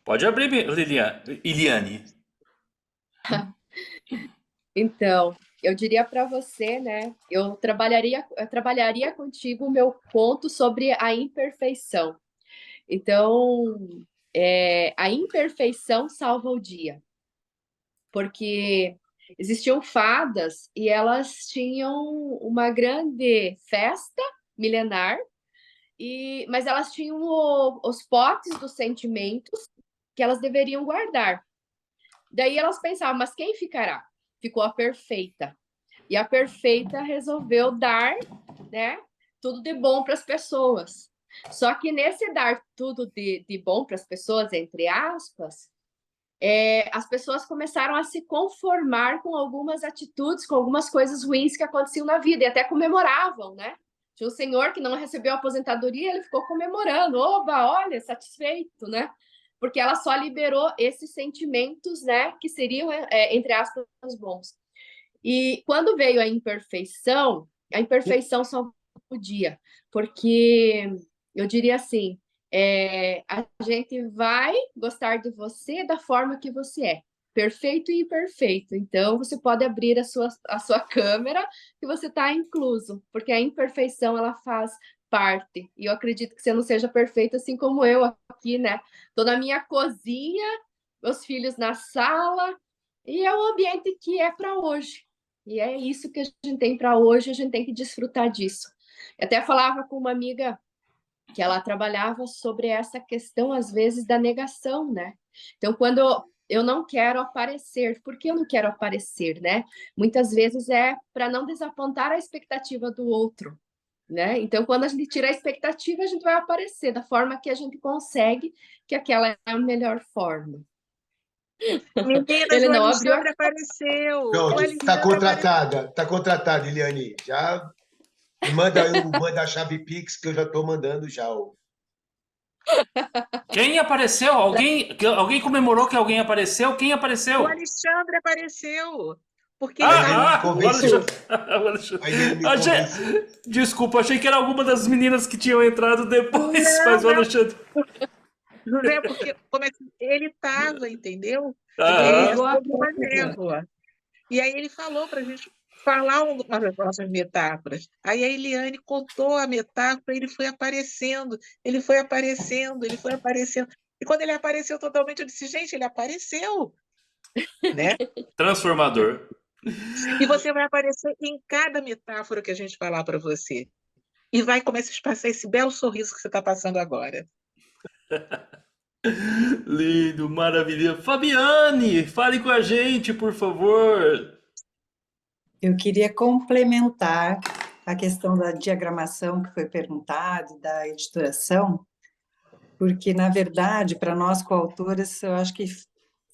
Pode abrir, Iliane. Então, eu diria para você, né? Eu trabalharia contigo o meu ponto sobre a imperfeição. Então, a imperfeição salva o dia, porque existiam fadas e elas tinham uma grande festa milenar, mas elas tinham os potes dos sentimentos que elas deveriam guardar. Daí elas pensavam, mas quem ficará? Ficou a perfeita. E a perfeita resolveu dar, né, tudo de bom para as pessoas. Só que nesse dar tudo de bom para as pessoas, entre aspas, as pessoas começaram a se conformar com algumas atitudes, com algumas coisas ruins que aconteciam na vida, e até comemoravam, né? Tinha um senhor que não recebeu a aposentadoria, ele ficou comemorando, oba, olha, satisfeito, né? Porque ela só liberou esses sentimentos, né, que seriam, entre aspas, bons. E quando veio a imperfeição só podia, porque eu diria assim, a gente vai gostar de você da forma que você é, perfeito e imperfeito. Então, você pode abrir a sua câmera que você está incluso, porque a imperfeição, ela faz parte. E eu acredito que você não seja perfeito assim como eu aqui, né? Estou na minha cozinha, meus filhos na sala, e é o ambiente que é para hoje. E é isso que a gente tem para hoje, a gente tem que desfrutar disso. Eu até falava com uma amiga que ela trabalhava sobre essa questão, às vezes, da negação, né? Então, quando eu não quero aparecer, por que eu não quero aparecer, né? Muitas vezes é para não desapontar a expectativa do outro, né? Então, quando a gente tira a expectativa, a gente vai aparecer da forma que a gente consegue, que aquela é a melhor forma. Meninas, Ele o não abriu Alexandre apareceu. O Pronto, Alexandre está contratada. Está contratada, Eliane. Já manda a chave Pix, que eu já estou mandando já. Quem apareceu? Alguém comemorou que alguém apareceu? Quem apareceu? O Alexandre apareceu. Porque ele Ele me está convenceu. O Alexandre. Aí ele me convenceu. Desculpa, achei que era alguma das meninas que tinham entrado depois, mas o Não. Alexandre. José, porque como é que ele estava, entendeu? Aham. Sob uma névoa. E aí ele falou para a gente falar as nossas metáforas. Aí a Eliane contou a metáfora, ele foi aparecendo, ele foi aparecendo, ele foi aparecendo. E quando ele apareceu totalmente, eu disse, gente, ele apareceu, né? Transformador. E você vai aparecer em cada metáfora que a gente falar para você. E vai começar a passar esse belo sorriso que você está passando agora. Lindo, maravilhoso. Fabiane, fale com a gente, por favor. Eu queria complementar a questão da diagramação que foi perguntado, da editoração, porque, na verdade, para nós coautoras, eu acho que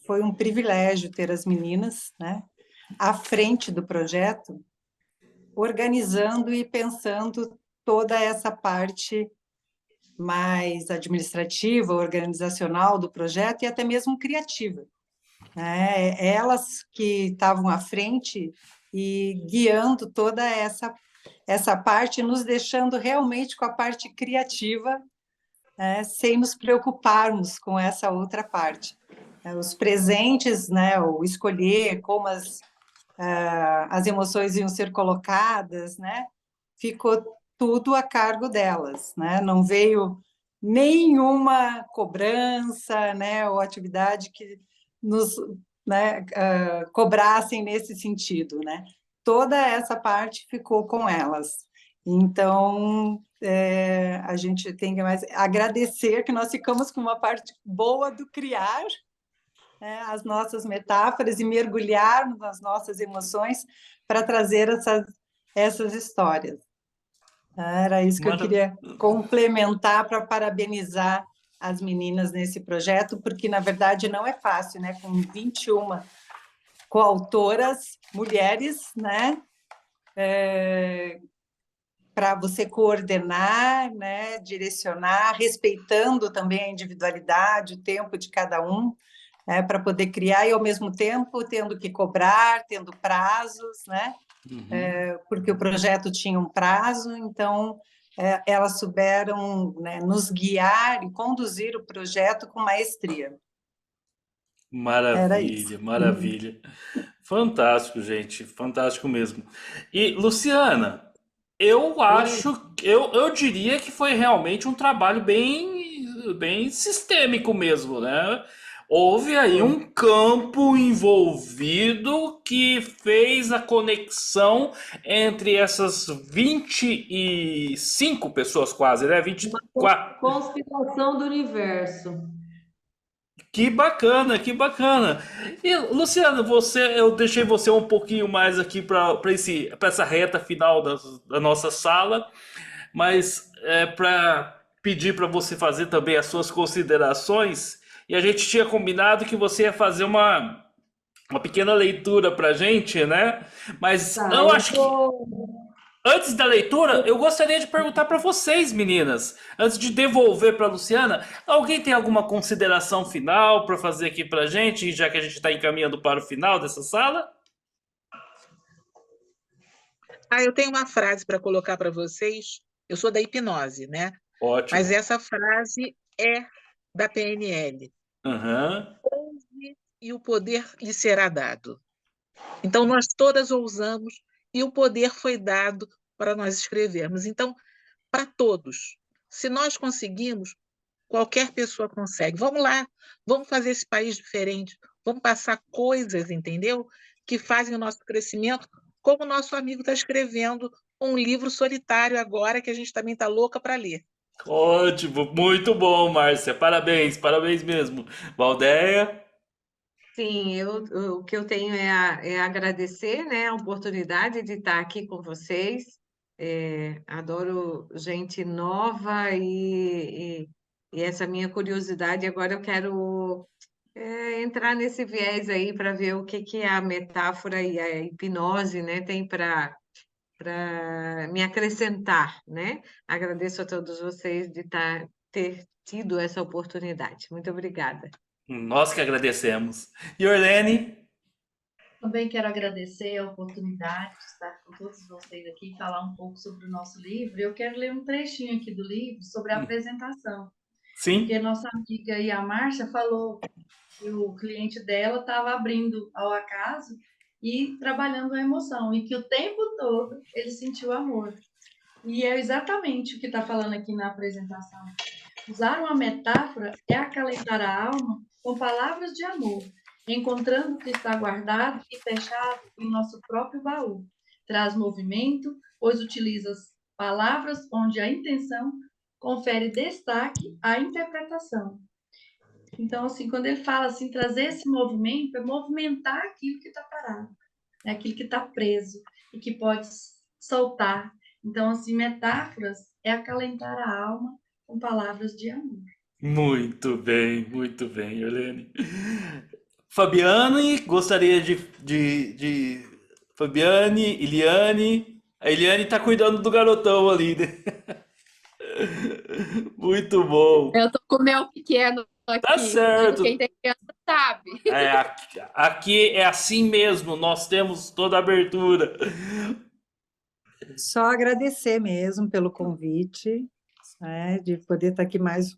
foi um privilégio ter as meninas, né, à frente do projeto, organizando e pensando toda essa parte mais administrativa, organizacional do projeto e até mesmo criativa, né? Elas que estavam à frente e guiando toda essa parte, nos deixando realmente com a parte criativa, né, sem nos preocuparmos com essa outra parte. Os presentes, né, o escolher como as emoções iam ser colocadas, né, ficou tudo a cargo delas, né, não veio nenhuma cobrança, né, ou atividade que nos, né, cobrassem nesse sentido, né, toda essa parte ficou com elas. Então, a gente tem que mais agradecer que nós ficamos com uma parte boa do criar, né, as nossas metáforas e mergulharmos nas nossas emoções para trazer essas histórias. Era isso que eu queria complementar para parabenizar as meninas nesse projeto, porque, na verdade, não é fácil, né? Com 21 coautoras, mulheres, né? Para você coordenar, né? Direcionar, respeitando também a individualidade, o tempo de cada um, para poder criar e, ao mesmo tempo, tendo que cobrar, tendo prazos, né? Porque o projeto tinha um prazo, então elas souberam, né, nos guiar e conduzir o projeto com maestria. Era isso. Maravilha, maravilha. Fantástico, gente, fantástico mesmo. E, Luciana, eu Oi. acho, eu diria que foi realmente um trabalho bem sistêmico mesmo, né? Houve aí Foi. um campo envolvido que fez a conexão entre essas 25 pessoas quase, né? Uma 24. conspiração do universo. Que bacana, que bacana. E, Luciano, eu deixei você um pouquinho mais aqui para essa reta final da nossa sala, mas para pedir para você fazer também as suas considerações. E a gente tinha combinado que você ia fazer uma pequena leitura para a gente, né? Mas Tá, eu eu acho que vou. antes da leitura, eu gostaria de perguntar para vocês, meninas, antes de devolver para a Luciana, alguém tem alguma consideração final para fazer aqui para a gente, já que a gente está encaminhando para o final dessa sala? Eu tenho uma frase para colocar para vocês. Eu sou da hipnose, né? Mas Ótimo. essa frase é da PNL. Aham. Ouve e o poder lhe será dado. Então, nós todas ousamos e o poder foi dado para nós escrevermos. Então, para todos, se nós conseguimos, qualquer pessoa consegue. Vamos lá, vamos fazer esse país diferente, vamos passar coisas, entendeu? Que fazem o nosso crescimento, como o nosso amigo está escrevendo um livro solitário agora, que a gente também está louca para ler. Ótimo, muito bom, Márcia. Parabéns, parabéns mesmo. Valdeia? Sim, o que eu tenho é agradecer, né, a oportunidade de estar aqui com vocês. Adoro gente nova e essa minha curiosidade. Agora eu quero entrar nesse viés aí para ver o que a metáfora e a hipnose, né, tem para me acrescentar, né? Agradeço a todos vocês de ter tido essa oportunidade. Muito obrigada. Nós que agradecemos. E Orlene? Também quero agradecer a oportunidade de estar com todos vocês aqui e falar um pouco sobre o nosso livro. Eu quero ler um trechinho aqui do livro sobre a apresentação, Sim. porque nossa amiga aí, a Márcia, falou que o cliente dela estava abrindo ao acaso e trabalhando a emoção, e que o tempo todo ele sentiu amor. E é exatamente o que está falando aqui na apresentação. Usar uma metáfora é acalentar a alma com palavras de amor, encontrando o que está guardado e fechado em nosso próprio baú. Traz movimento, pois utiliza as palavras onde a intenção confere destaque à interpretação. Então, assim, quando ele fala assim, trazer esse movimento, é movimentar aquilo que está parado, né? Aquilo que está preso e que pode soltar. Então, assim, metáforas é acalentar a alma com palavras de amor. Muito bem, Helene. Fabiane, gostaria de... Fabiane, Eliane. A Eliane tá cuidando do garotão ali, né? Muito bom. Eu tô com o meu pequeno Tá aqui. Quem certo. tem criança sabe. Aqui é assim mesmo, nós temos toda a abertura. Só agradecer mesmo pelo convite, né, de poder estar aqui mais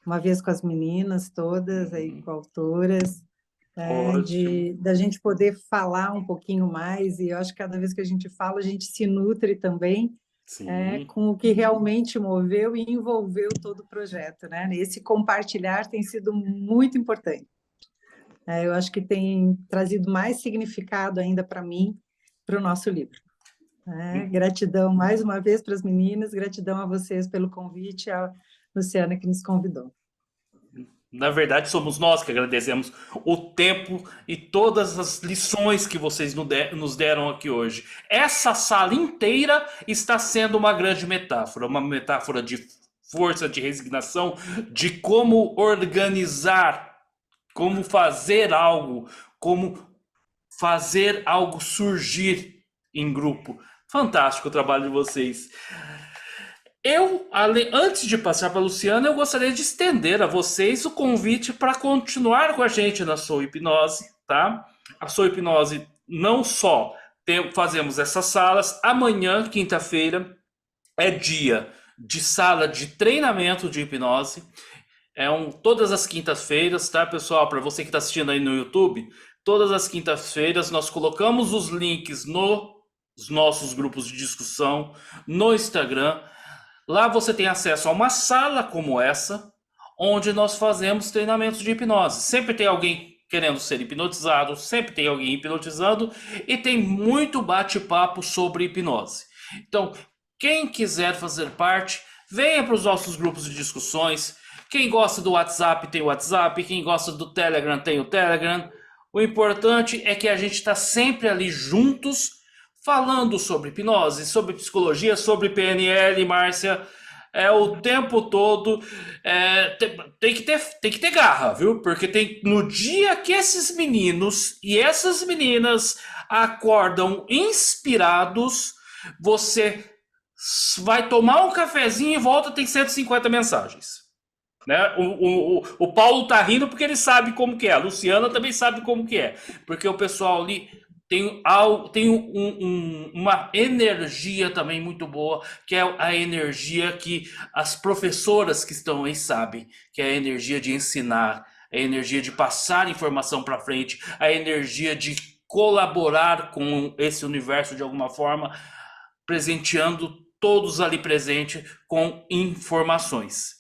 uma vez com as meninas todas, aí, coautoras, Ótimo. da gente poder falar um pouquinho mais, e eu acho que cada vez que a gente fala, a gente se nutre também Sim. com o que realmente moveu e envolveu todo o projeto, né? Esse compartilhar tem sido muito importante. Eu acho que tem trazido mais significado ainda para mim, para o nosso livro. Gratidão mais uma vez para as meninas, gratidão a vocês pelo convite, a Luciana que nos convidou. Na verdade, somos nós que agradecemos o tempo e todas as lições que vocês nos deram aqui hoje. Essa sala inteira está sendo uma grande metáfora, uma metáfora de força, de resignação, de como organizar, como fazer algo surgir em grupo. Fantástico o trabalho de vocês. Antes de passar para a Luciana, eu gostaria de estender a vocês o convite para continuar com a gente na Sou Hipnose, tá? A Sou Hipnose não só fazemos essas salas, amanhã, quinta-feira, é dia de sala de treinamento de hipnose. Todas as quintas-feiras, tá, pessoal? Para você que está assistindo aí no YouTube, todas as quintas-feiras nós colocamos os links nos nossos grupos de discussão, no Instagram. Lá você tem acesso a uma sala como essa, onde nós fazemos treinamentos de hipnose. Sempre tem alguém querendo ser hipnotizado, sempre tem alguém hipnotizando e tem muito bate-papo sobre hipnose. Então, quem quiser fazer parte, venha para os nossos grupos de discussões. Quem gosta do WhatsApp tem o WhatsApp, quem gosta do Telegram tem o Telegram. O importante é que a gente está sempre ali juntos, falando sobre hipnose, sobre psicologia, sobre PNL, Márcia, o tempo todo. Tem que ter garra, viu? Porque no dia que esses meninos e essas meninas acordam inspirados, você vai tomar um cafezinho e volta, tem 150 mensagens. Né? O Paulo tá rindo porque ele sabe como que é. A Luciana também sabe como que é. Porque o pessoal ali tem uma energia também muito boa, que é a energia que as professoras que estão aí sabem, que é a energia de ensinar, a energia de passar informação para frente, a energia de colaborar com esse universo de alguma forma, presenteando todos ali presentes com informações.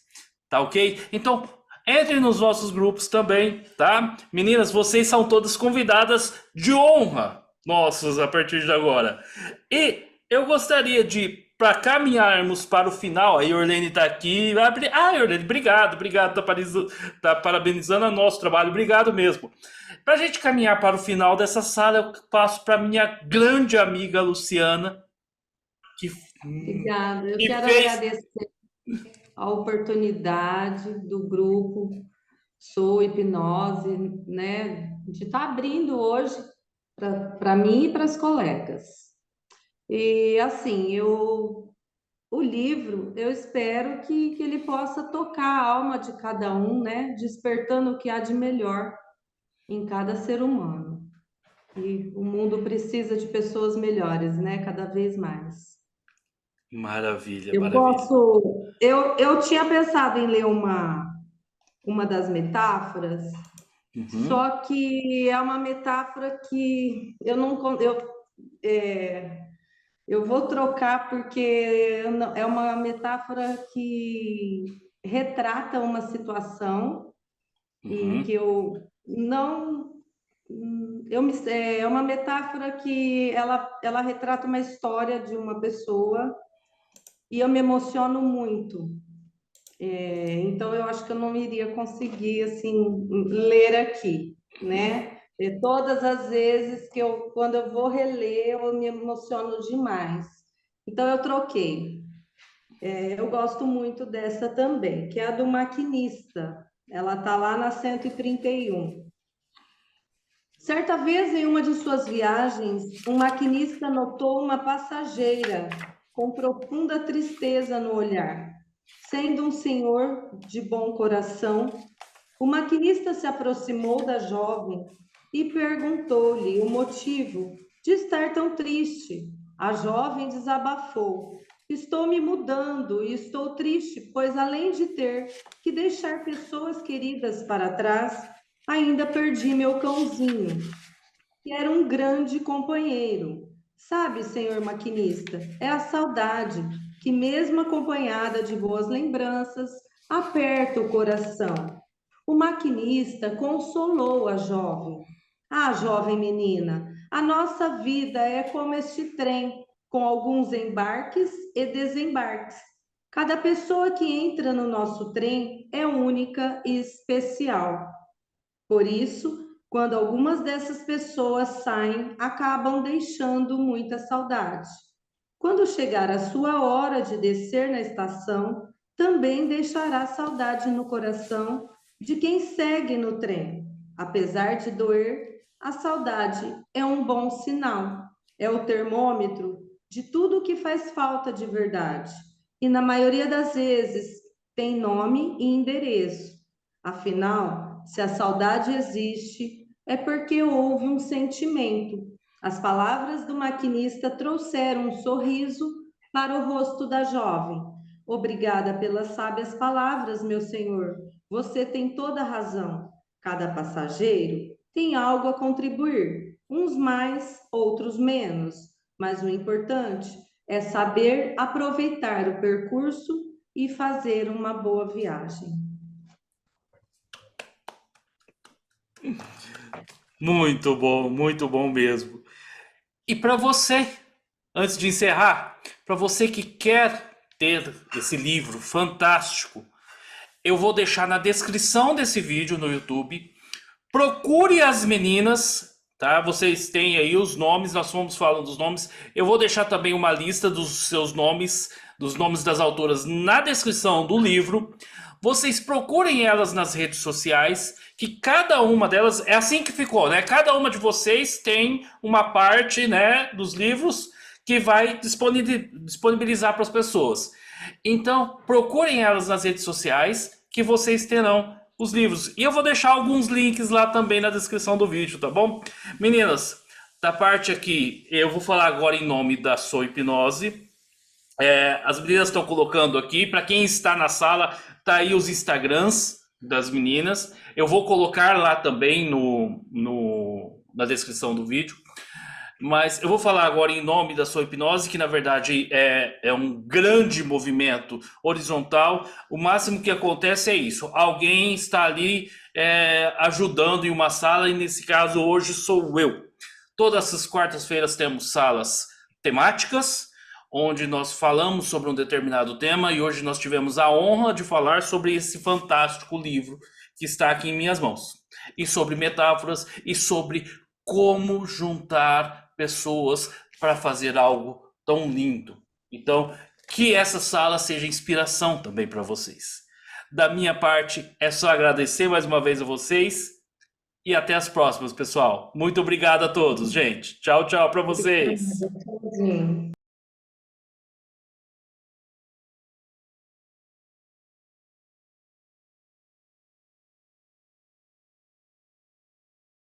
Tá ok? Então, entrem nos nossos grupos também, tá? Meninas, vocês são todas convidadas de honra nossos a partir de agora. E eu gostaria para caminharmos para o final, a Yorlene está aqui. Yorlene, obrigado, tá parabenizando o nosso trabalho, obrigado mesmo. Para a gente caminhar para o final dessa sala, eu passo para minha grande amiga Luciana, Obrigada. Eu que quero fez... agradecer a oportunidade do grupo Sou Hipnose, né, de estar abrindo hoje para mim e para as colegas. E assim, o livro, eu espero que ele possa tocar a alma de cada um, né, despertando o que há de melhor em cada ser humano. E o mundo precisa de pessoas melhores, né, cada vez mais. Maravilha, Eu maravilha. eu tinha pensado em ler uma das metáforas, só que é uma metáfora que eu vou trocar porque é uma metáfora que retrata uma situação em que eu não... é uma metáfora que ela retrata uma história de uma pessoa e eu me emociono muito. Então, eu acho que eu não iria conseguir, assim, ler aqui, né? Todas as vezes quando eu vou reler, eu me emociono demais. Então, eu troquei. Eu gosto muito dessa também, que é a do maquinista. Ela está lá na 131. Certa vez, em uma de suas viagens, um maquinista notou uma passageira com profunda tristeza no olhar. Sendo um senhor de bom coração, o maquinista se aproximou da jovem e perguntou-lhe o motivo de estar tão triste. A jovem desabafou: estou me mudando e estou triste, pois além de ter que deixar pessoas queridas para trás, ainda perdi meu cãozinho, que era um grande companheiro. Sabe, senhor maquinista, é a saudade que, mesmo acompanhada de boas lembranças, aperta o coração. O maquinista consolou a jovem. Ah, jovem menina, a nossa vida é como este trem, com alguns embarques e desembarques. Cada pessoa que entra no nosso trem é única e especial. Por isso, quando algumas dessas pessoas saem, acabam deixando muita saudade. Quando chegar a sua hora de descer na estação, também deixará saudade no coração de quem segue no trem. Apesar de doer, a saudade é um bom sinal. É o termômetro de tudo que faz falta de verdade. E na maioria das vezes tem nome e endereço. Afinal, se a saudade existe, é porque houve um sentimento. As palavras do maquinista trouxeram um sorriso para o rosto da jovem. Obrigada pelas sábias palavras, meu senhor. Você tem toda a razão. Cada passageiro tem algo a contribuir, uns mais, outros menos. Mas o importante é saber aproveitar o percurso e fazer uma boa viagem. Muito bom mesmo. E para você, antes de encerrar, para você que quer ter esse livro fantástico, eu vou deixar na descrição desse vídeo no YouTube. Procure as meninas, tá? Vocês têm aí os nomes, nós fomos falando dos nomes. Eu vou deixar também uma lista dos seus nomes, dos nomes das autoras na descrição do livro. Vocês procurem elas nas redes sociais, que cada uma delas, é assim que ficou, né? Cada uma de vocês tem uma parte, né, dos livros que vai disponibilizar para as pessoas. Então, procurem elas nas redes sociais, que vocês terão os livros. E eu vou deixar alguns links lá também na descrição do vídeo, tá bom? Meninas, da parte aqui, eu vou falar agora em nome da Sou Hipnose. As meninas estão colocando aqui, para quem está na sala, tá aí os Instagrams das meninas. Eu vou colocar lá também na descrição do vídeo. Mas eu vou falar agora em nome da Sou Hipnose, que na verdade é um grande movimento horizontal. O máximo que acontece é isso: alguém está ali ajudando em uma sala, e nesse caso hoje sou eu. Todas as quartas-feiras temos salas temáticas, onde nós falamos sobre um determinado tema, e hoje nós tivemos a honra de falar sobre esse fantástico livro que está aqui em minhas mãos. E sobre metáforas, e sobre como juntar pessoas para fazer algo tão lindo. Então, que essa sala seja inspiração também para vocês. Da minha parte, é só agradecer mais uma vez a vocês e até as próximas, pessoal. Muito obrigado a todos, gente. Tchau, tchau para vocês.